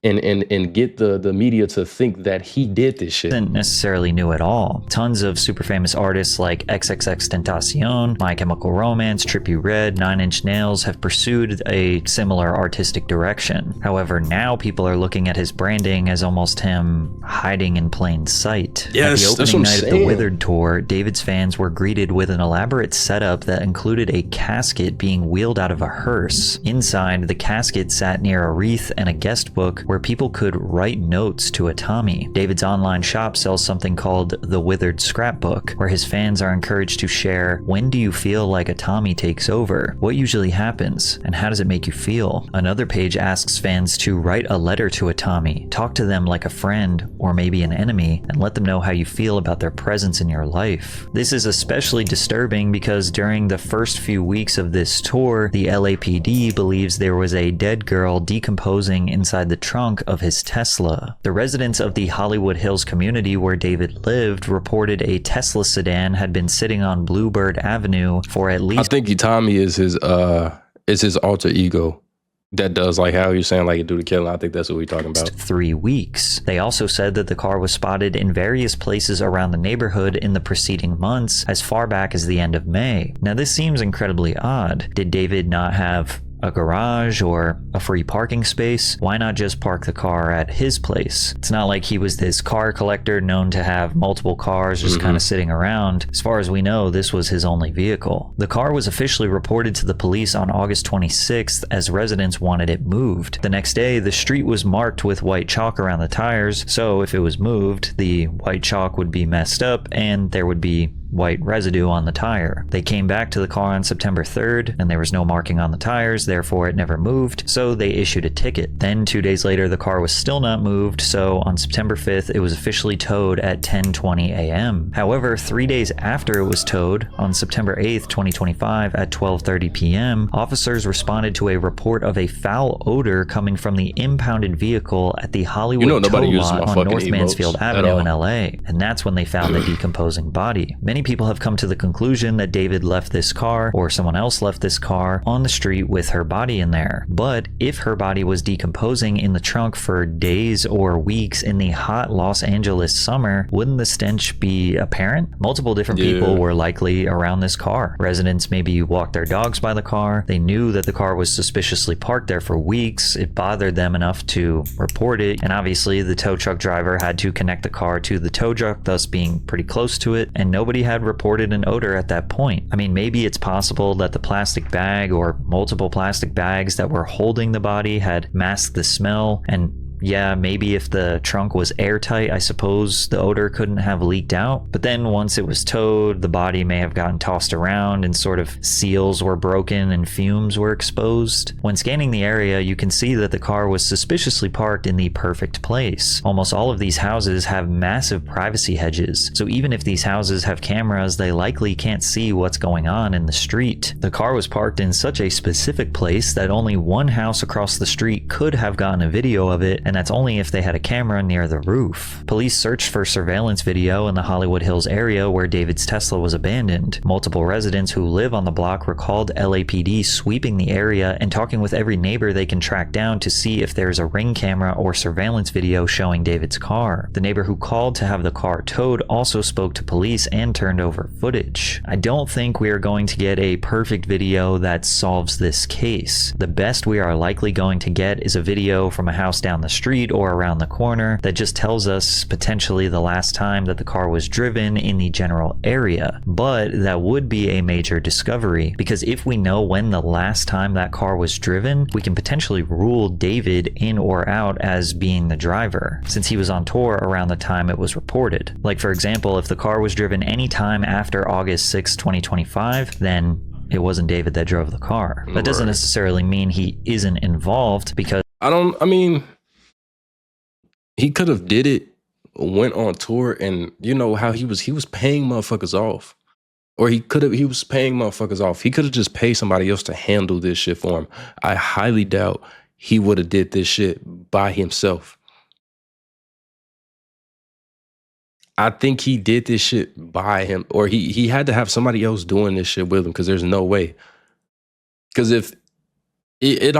and get the media to think that he did this shit. Isn't necessarily new at all. Tons of super famous artists like XXXTentacion, My Chemical Romance, Trippie Redd, 9 Inch Nails have pursued a similar artistic direction. However, now people are looking at his branding as almost him hiding in plain sight. Yes, at the opening night of the Withered tour, David's fans were greeted with an elaborate setup that included a casket being wheeled out of a hearse. Inside, the casket sat near a wreath and a guest book where people could write notes to Atami. David's online shop sells something called the Withered Scrapbook, where his fans are encouraged to share, when do you feel like Atami takes over? What usually happens? And how does it make you feel? Another page asks fans to write a letter to Atami, talk to them like a friend or maybe an enemy, and let them know how you feel about their presence in your life. This is especially disturbing because during the first few weeks of this tour, the LAPD believes there was a dead girl decomposing inside the trunk of his Tesla. The residents of the Hollywood Hills community where David lived reported a Tesla sedan had been sitting on Bluebird Avenue for at least— I think Itami is his alter ego that does like how you're saying like do the killing. I think that's what we're talking about. 3 weeks. They also said that the car was spotted in various places around the neighborhood in the preceding months as far back as the end of May. Now this seems incredibly odd. Did David not have a garage or a free parking space? Why not just park the car at his place? It's not like he was this car collector known to have multiple cars just kind of sitting around. As far as we know, this was his only vehicle. The car was officially reported to the police on August 26th as residents wanted it moved. The next day, the street was marked with white chalk around the tires, so if it was moved, the white chalk would be messed up and there would be white residue on the tire. They came back to the car on September 3rd, and there was no marking on the tires, therefore it never moved, so they issued a ticket. Then 2 days later, the car was still not moved, so on September 5th, it was officially towed at 10:20 a.m. However, 3 days after it was towed, on September 8th, 2025, at 12:30 p.m., officers responded to a report of a foul odor coming from the impounded vehicle at the Hollywood tow lot on North Mansfield Avenue in LA, and that's when they found the decomposing body. Many people have come to the conclusion that David left this car, or someone else left this car, on the street with her body in there. But if her body was decomposing in the trunk for days or weeks in the hot Los Angeles summer, wouldn't the stench be apparent? Multiple different people were likely around this car. Residents maybe walked their dogs by the car. They knew that the car was suspiciously parked there for weeks. It bothered them enough to report it, and obviously the tow truck driver had to connect the car to the tow truck, thus being pretty close to it, and nobody had reported an odor at that point. I mean, maybe it's possible that the plastic bag or multiple plastic bags that were holding the body had masked the smell, and yeah, maybe if the trunk was airtight, I suppose the odor couldn't have leaked out. But then once it was towed, the body may have gotten tossed around and sort of seals were broken and fumes were exposed. When scanning the area, you can see that the car was suspiciously parked in the perfect place. Almost all of these houses have massive privacy hedges, so even if these houses have cameras, they likely can't see what's going on in the street. The car was parked in such a specific place that only one house across the street could have gotten a video of it, and that's only if they had a camera near the roof. Police searched for surveillance video in the Hollywood Hills area where David's Tesla was abandoned. Multiple residents who live on the block recalled LAPD sweeping the area and talking with every neighbor they can track down to see if there's a ring camera or surveillance video showing David's car. The neighbor who called to have the car towed also spoke to police and turned over footage. I don't think we are going to get a perfect video that solves this case. The best we are likely going to get is a video from a house down the street or around the corner that just tells us potentially the last time that the car was driven in the general area. But that would be a major discovery, because if we know when the last time that car was driven, we can potentially rule David in or out as being the driver, since he was on tour around the time it was reported. Like, for example, if the car was driven any time after August 6, 2025, then it wasn't David that drove the car. That doesn't necessarily mean he isn't involved, because he could have did it, went on tour, and you know how he was paying motherfuckers off. Or he was paying motherfuckers off. He could have just paid somebody else to handle this shit for him. I highly doubt he would have did this shit by himself. I think he did this shit by him, or he had to have somebody else doing this shit with him, because there's no way. Because if it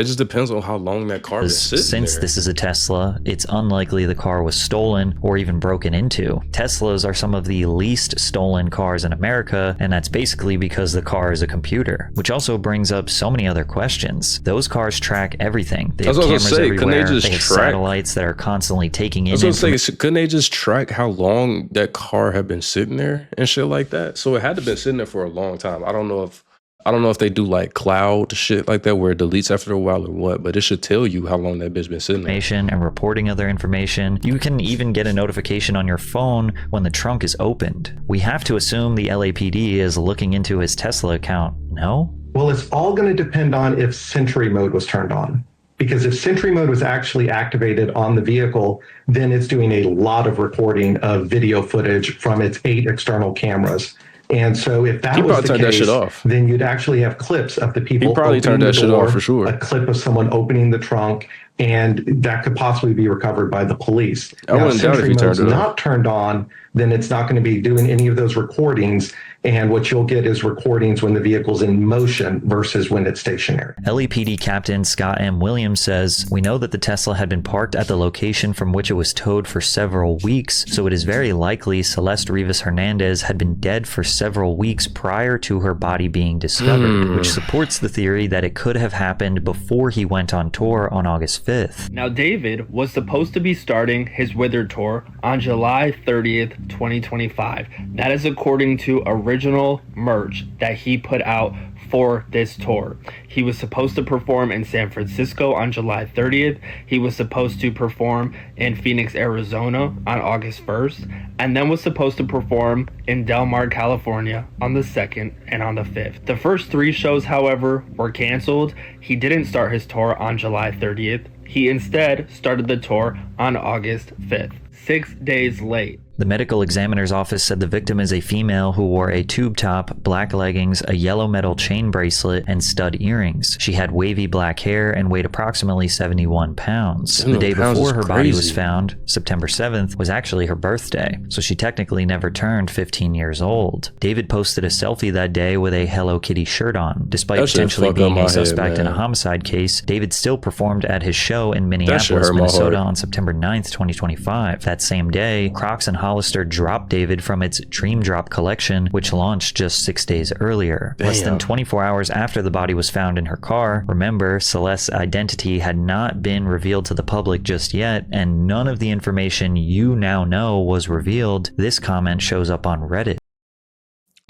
just depends on how long that car is sitting Since there. This is a Tesla, it's unlikely the car was stolen or even broken into. Teslas are some of the least stolen cars in America, and that's basically because the car is a computer, which also brings up so many other questions. Those cars track everything. They have cameras everywhere. They have satellites that are constantly taking in information. Couldn't they just track how long that car had been sitting there and shit like that? So it had to have been sitting there for a long time. I don't know if they do like cloud shit like that where it deletes after a while or what, but it should tell you how long that bitch been sitting there. And reporting other information. You can even get a notification on your phone when the trunk is opened. We have to assume the LAPD is looking into his Tesla account, no? Well, it's all going to depend on if Sentry mode was turned on. Because if Sentry mode was actually activated on the vehicle, then it's doing a lot of recording of video footage from its 8 external cameras. And so if that was the case, then you'd actually have clips of the people opening the door, for sure. A clip of someone opening the trunk, and that could possibly be recovered by the police. Now, if Sentry mode's not turned on, then it's not going to be doing any of those recordings. And what you'll get is recordings when the vehicle's in motion versus when it's stationary. LAPD Captain Scott M. Williams says, "We know that the Tesla had been parked at the location from which it was towed for several weeks, so it is very likely Celeste Rivas Hernandez had been dead for several weeks prior to her body being discovered, which supports the theory that it could have happened before he went on tour on August 5th. Now, David was supposed to be starting his Withered tour on July 30th, 2025. That is according to original merch that he put out for this tour. He was supposed to perform in San Francisco on July 30th. He was supposed to perform in Phoenix, Arizona on August 1st, and then was supposed to perform in Del Mar, California on the 2nd and on the 5th. The first 3 shows, however, were canceled. He didn't start his tour on July 30th. He instead started the tour on August 5th, 6 days late. The medical examiner's office said the victim is a female who wore a tube top, black leggings, a yellow metal chain bracelet, and stud earrings. She had wavy black hair and weighed approximately 71 pounds. The day before her body was found, September 7th, was actually her birthday, so she technically never turned 15 years old. David posted a selfie that day with a Hello Kitty shirt on. Despite potentially being a suspect in a homicide case, David still performed at his show in Minneapolis, Minnesota on September 9th, 2025. That same day, Crocs and Hollister dropped David from its Dream Drop collection, which launched just 6 days earlier. Less than 24 hours after the body was found in her car, remember, Celeste's identity had not been revealed to the public just yet, and none of the information you now know was revealed. This comment shows up on Reddit.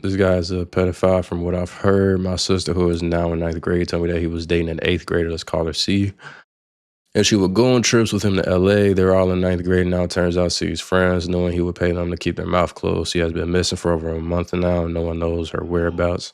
This guy's a pedophile from what I've heard. My sister, who is now in 9th grade, told me that he was dating an 8th grader. Let's call her C. And she would go on trips with him to LA. They're all in 9th grade now. It turns out C's friends, knowing he would pay them to keep their mouth closed. She has been missing for over a month now. No one knows her whereabouts.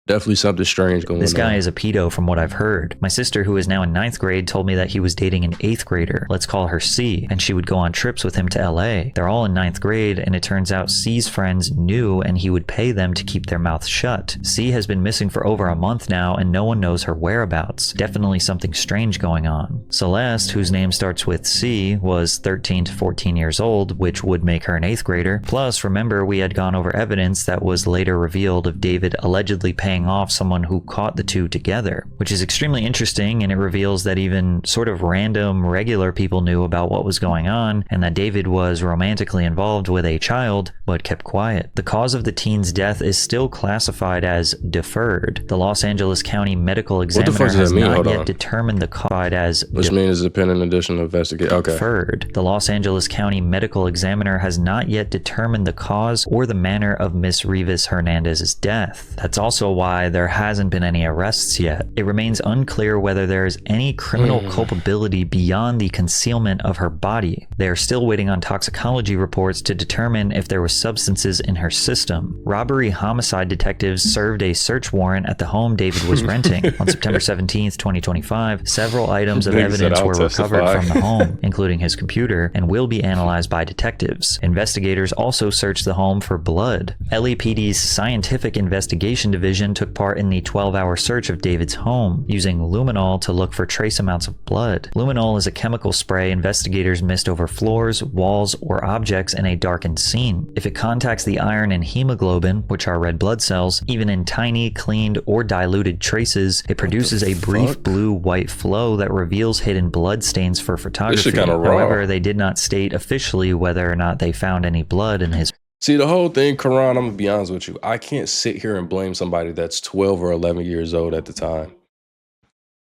Definitely something strange going on. This guy is a pedo from what I've heard. My sister, who is now in 9th grade, told me that he was dating an 8th grader, let's call her C, and she would go on trips with him to LA. They're all in 9th grade, and it turns out C's friends knew and he would pay them to keep their mouths shut. C has been missing for over a month now, and no one knows her whereabouts. Definitely something strange going on. Celeste, whose name starts with C, was 13 to 14 years old, which would make her an 8th grader. Plus, remember, we had gone over evidence that was later revealed of David allegedly paying off someone who caught the two together, which is extremely interesting, and it reveals that even sort of random regular people knew about what was going on and that David was romantically involved with a child but kept quiet. The cause of the teen's death is still classified as deferred. The Los Angeles County Medical Examiner has not yet determined the cause as which means it's pending additional investigation. Okay. Deferred. The Los Angeles County Medical Examiner has not yet determined the cause or the manner of Miss Rivas Hernandez's death. That's also why there hasn't been any arrests yet. It remains unclear whether there is any criminal culpability beyond the concealment of her body. They are still waiting on toxicology reports to determine if there were substances in her system. Robbery homicide detectives served a search warrant at the home David was renting. On September 17th, 2025, several items of evidence were recovered from the home, including his computer, and will be analyzed by detectives. Investigators also searched the home for blood. LAPD's Scientific Investigation Division took part in the 12-hour search of David's home, using luminol to look for trace amounts of blood. Luminol is a chemical spray investigators mist over floors, walls, or objects in a darkened scene. If it contacts the iron and hemoglobin, which are red blood cells, even in tiny, cleaned, or diluted traces, it produces a brief blue-white flow that reveals hidden blood stains for photography. However, they did not state officially whether or not they found any blood in his. See, the whole thing, Karan, I'm gonna be honest with you. I can't sit here and blame somebody that's 12 or 11 years old at the time.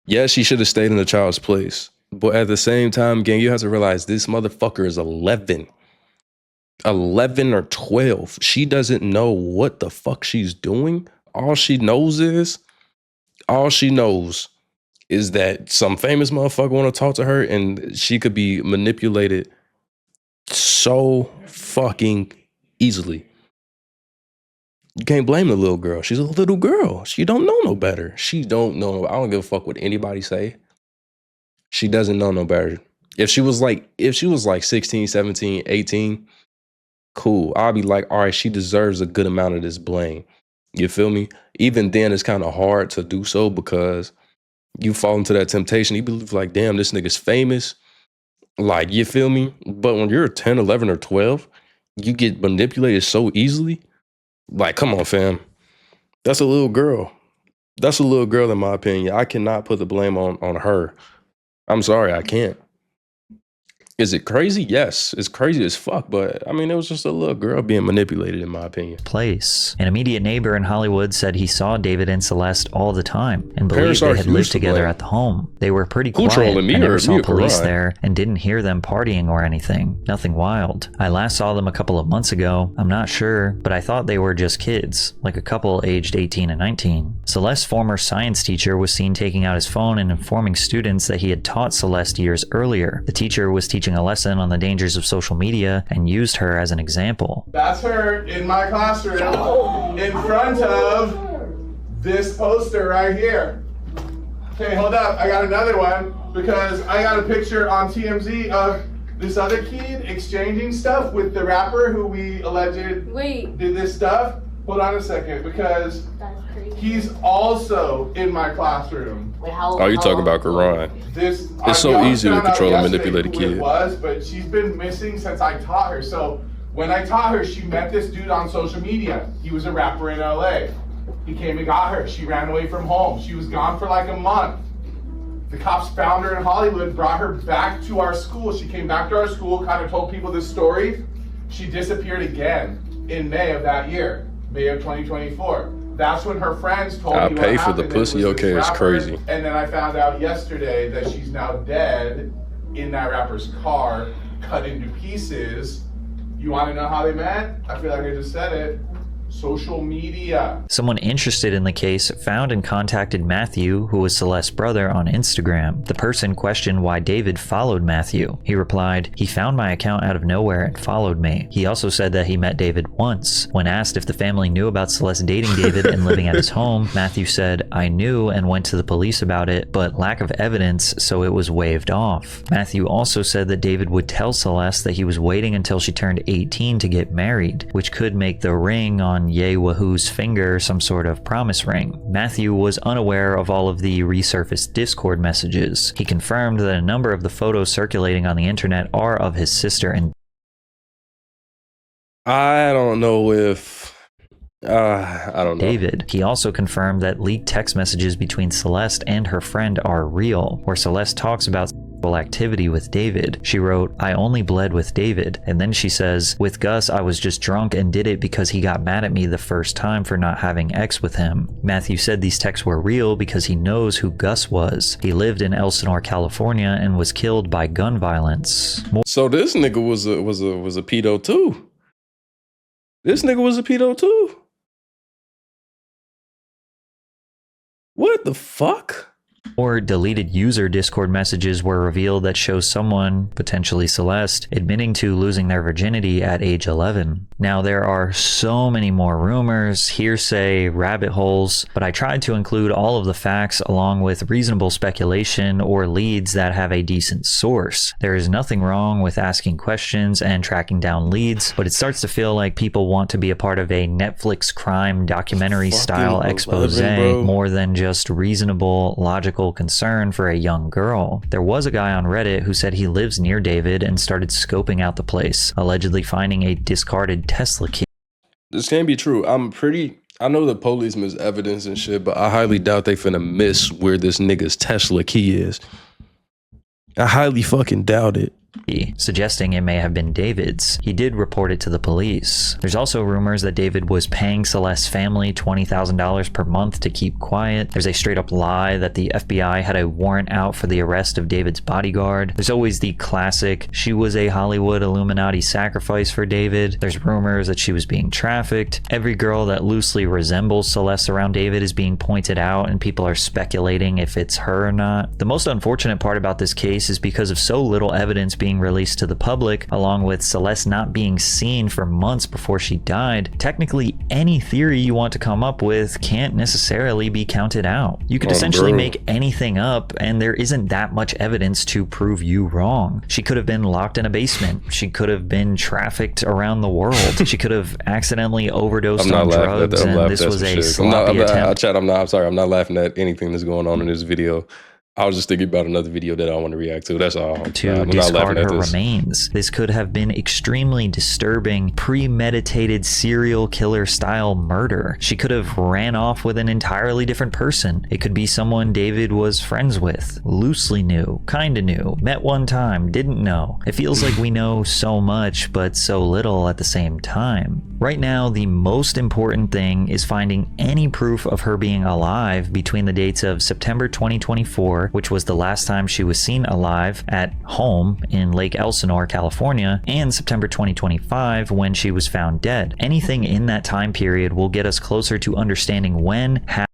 Yes, she should have stayed in the child's place. But at the same time, gang, you have to realize this motherfucker is 11. 11 or 12. She doesn't know what the fuck she's doing. All she knows is that some famous motherfucker want to talk to her, and she could be manipulated so fucking easily. You can't blame the little girl. She's a little girl. She don't know no better. She don't know. I don't give a fuck what anybody say. She doesn't know no better. If she was like 16, 17, 18, cool. I'll be like, all right, she deserves a good amount of this blame. You feel me? Even then, it's kind of hard to do so because you fall into that temptation. You believe like, damn, this nigga's famous. Like, you feel me? But when you're 10, 11, or 12, you get manipulated so easily. Like, come on, fam. That's a little girl. That's a little girl, in my opinion. I cannot put the blame on her. I'm sorry, I can't. Is it crazy? Yes, it's crazy as fuck. But I mean, it was just a little girl being manipulated, in my opinion. Place. An immediate neighbor in Hollywood said he saw David and Celeste all the time and believed they had lived together at the home. They were pretty quiet. I never saw police there and didn't hear them partying or anything. Nothing wild. I last saw them a couple of months ago. I'm not sure, but I thought they were just kids, like a couple aged 18 and 19. Celeste's former science teacher was seen taking out his phone and informing students that he had taught Celeste years earlier. The teacher was teaching a lesson on the dangers of social media and used her as an example. That's her in my classroom in front of this poster right here. Okay, hold up. I got another one because I got a picture on TMZ of this other kid exchanging stuff with the rapper who we alleged did this stuff. Hold on a second, because he's also in my classroom. Oh, you talking about Quran? It's so easy to control and manipulate a kid. It was, but she's been missing since I taught her. So when I taught her, she met this dude on social media. He was a rapper in LA. He came and got her. She ran away from home. She was gone for like a month. The cops found her in Hollywood, brought her back to our school. She came back to our school, kind of told people this story. She disappeared again in May of that year. May of 2024. That's when her friends told me what happened. I pay for the pussy, okay, it's crazy. And then I found out yesterday that she's now dead in that rapper's car, cut into pieces. You want to know how they met? I feel like I just said it. Social media. Someone interested in the case found and contacted Matthew, who was Celeste's brother, on Instagram. The person questioned why David followed Matthew. He replied, "He found my account out of nowhere and followed me." He also said that he met David once. When asked if the family knew about Celeste dating David and living at his home, Matthew said, "I knew and went to the police about it, but lack of evidence, so it was waived off." Matthew also said that David would tell Celeste that he was waiting until she turned 18 to get married, which could make the ring on Ye Wahoo's finger some sort of promise ring. Matthew was unaware of all of the resurfaced Discord messages. He confirmed that a number of the photos circulating on the internet are of his sister and I don't know if I don't know. David. He also confirmed that leaked text messages between Celeste and her friend are real, where Celeste talks about activity with David. She wrote, "I only bled with David," and then she says, "With Gus, I was just drunk and did it because he got mad at me the first time for not having X with him." Matthew said these texts were real because he knows who Gus was. He lived in Elsinore, California, and was killed by gun violence. So this nigga was a pedo too. This nigga was a pedo too. What the fuck? More deleted user Discord messages were revealed that show someone, potentially Celeste, admitting to losing their virginity at age 11. Now there are so many more rumors, hearsay, rabbit holes, but I tried to include all of the facts along with reasonable speculation or leads that have a decent source. There is nothing wrong with asking questions and tracking down leads, but it starts to feel like people want to be a part of a Netflix crime documentary style expose more than just reasonable, logical concern for a young girl. There was a guy on Reddit who said he lives near David and started scoping out the place, allegedly finding a discarded Tesla key. This can't be true. I know the police miss evidence and shit, but I highly doubt they finna miss where this nigga's Tesla key is. I highly fucking doubt it. Suggesting it may have been David's. He did report it to the police. There's also rumors that David was paying Celeste's family $20,000 per month to keep quiet. There's a straight up lie that the FBI had a warrant out for the arrest of David's bodyguard. There's always the classic, she was a Hollywood Illuminati sacrifice for David. There's rumors that she was being trafficked. Every girl that loosely resembles Celeste around David is being pointed out and people are speculating if it's her or not. The most unfortunate part about this case is because of so little evidence being released to the public, along with Celeste not being seen for months before she died, technically any theory you want to come up with can't necessarily be counted out. You could essentially make anything up and there isn't that much evidence to prove you wrong. She could have been locked in a basement. She could have been trafficked around the world. She could have accidentally overdosed on drugs and this was a sloppy attempt. I'm sorry, I'm not laughing at anything that's going on in this video. I was just thinking about another video that I want to react to. That's all. To discard her remains. This could have been extremely disturbing, premeditated serial killer style murder. She could have ran off with an entirely different person. It could be someone David was friends with, loosely knew, kinda knew, met one time, didn't know. It feels like we know so much, but so little at the same time. Right now, the most important thing is finding any proof of her being alive between the dates of September 2024, which was the last time she was seen alive at home in Lake Elsinore, California, and September 2025 when she was found dead. Anything in that time period will get us closer to understanding when, how,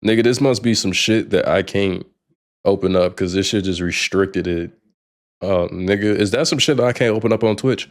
Nigga, this must be some shit that I can't open up because this shit just restricted it. Nigga, is that some shit that I can't open up on Twitch?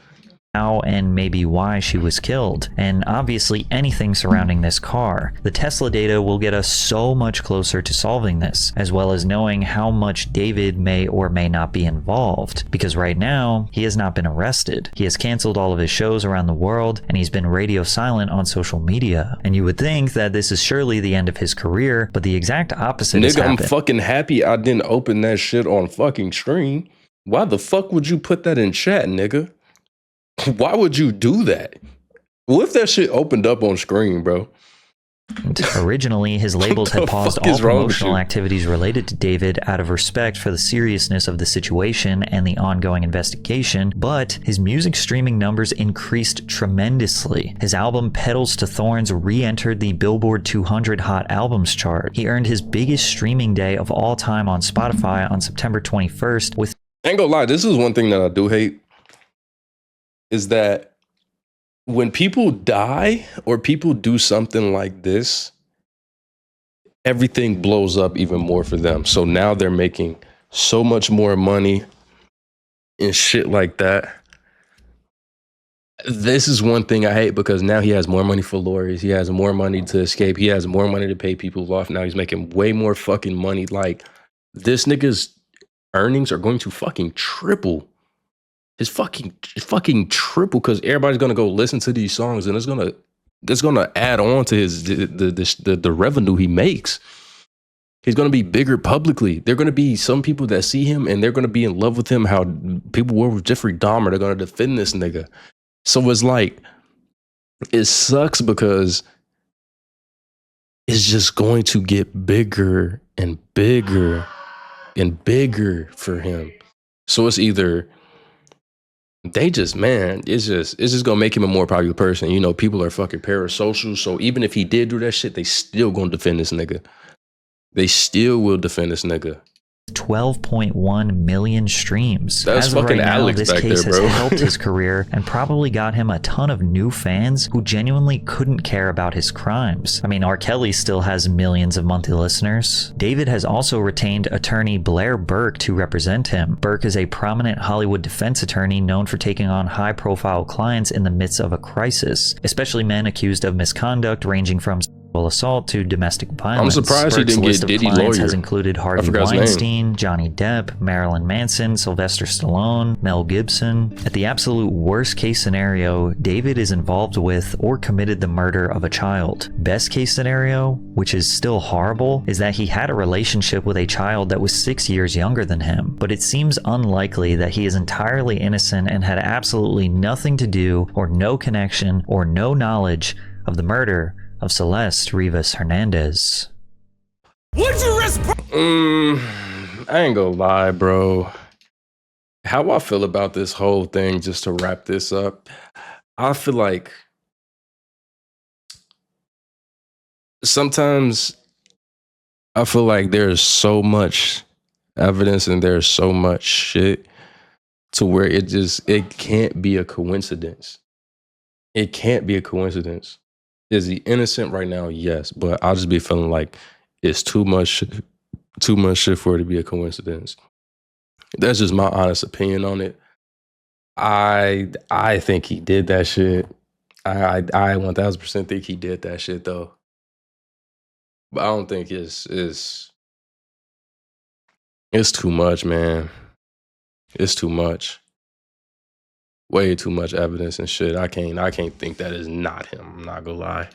how and maybe why she was killed, and obviously anything surrounding this car. The Tesla data will get us so much closer to solving this, as well as knowing how much David may or may not be involved, because right now, he has not been arrested. He has canceled all of his shows around the world, and he's been radio silent on social media. And you would think that this is surely the end of his career, but the exact opposite has happened. Nigga, I'm fucking happy I didn't open that shit on fucking stream. Why the fuck would you put that in chat, nigga? Why would you do that? What if that shit opened up on screen, bro? Originally, his labels had paused all promotional activities related to David out of respect for the seriousness of the situation and the ongoing investigation, but his music streaming numbers increased tremendously. His album Petals to Thorns re-entered the Billboard 200 Hot Albums chart. He earned his biggest streaming day of all time on Spotify on September 21st with... I ain't gonna lie, this is one thing that I do hate, is that when people die or people do something like this, everything blows up even more for them. So now they're making so much more money and shit like that. This is one thing I hate because now he has more money for lawyers. He has more money to escape. He has more money to pay people off. Now he's making way more fucking money. Like, this nigga's earnings are going to fucking triple. It's fucking triple because everybody's gonna go listen to these songs and it's gonna add on to his the revenue he makes. He's gonna be bigger publicly. There are gonna be some people that see him and they're gonna be in love with him. How people were with Jeffrey Dahmer, they're gonna defend this nigga. So it's like, it sucks because it's just going to get bigger and bigger and bigger for him. So it's either they just, man, it's just gonna make him a more popular person. You know, people are fucking parasocial. So even if he did do that shit, they still gonna defend this nigga. They still will defend this nigga. 12.1 million streams. That's As of fucking right now, Alex this back case there, bro. has helped his career and probably got him a ton of new fans who genuinely couldn't care about his crimes. I mean, R. Kelly still has millions of monthly listeners. David has also retained attorney Blair Burke to represent him. Burke is a prominent Hollywood defense attorney known for taking on high-profile clients in the midst of a crisis, especially men accused of misconduct ranging from assault to domestic violence. I'm surprised he didn't get Diddy lawyer. Has included Harvey Weinstein, Johnny Depp, Marilyn Manson, Sylvester Stallone, Mel Gibson. At the absolute worst case scenario, David is involved with or committed the murder of a child. Best case scenario, which is still horrible, is that he had a relationship with a child that was 6 years younger than him. But it seems unlikely that he is entirely innocent and had absolutely nothing to do or no connection or no knowledge of the murder of Celeste Rivas Hernandez. Would you I ain't gonna lie, bro. How I feel about this whole thing, just to wrap this up, I feel like sometimes I feel like there's so much evidence and there's so much shit to where it can't be a coincidence. It can't be a coincidence. Is he innocent right now? Yes, but I'll just be feeling like it's too much shit for it to be a coincidence. That's just my honest opinion on it. I think he did that shit. I 1000% think he did that shit though. But I don't think it's too much, man. It's too much. way too much evidence and shit. I can't think that is not him. I'm not gonna lie.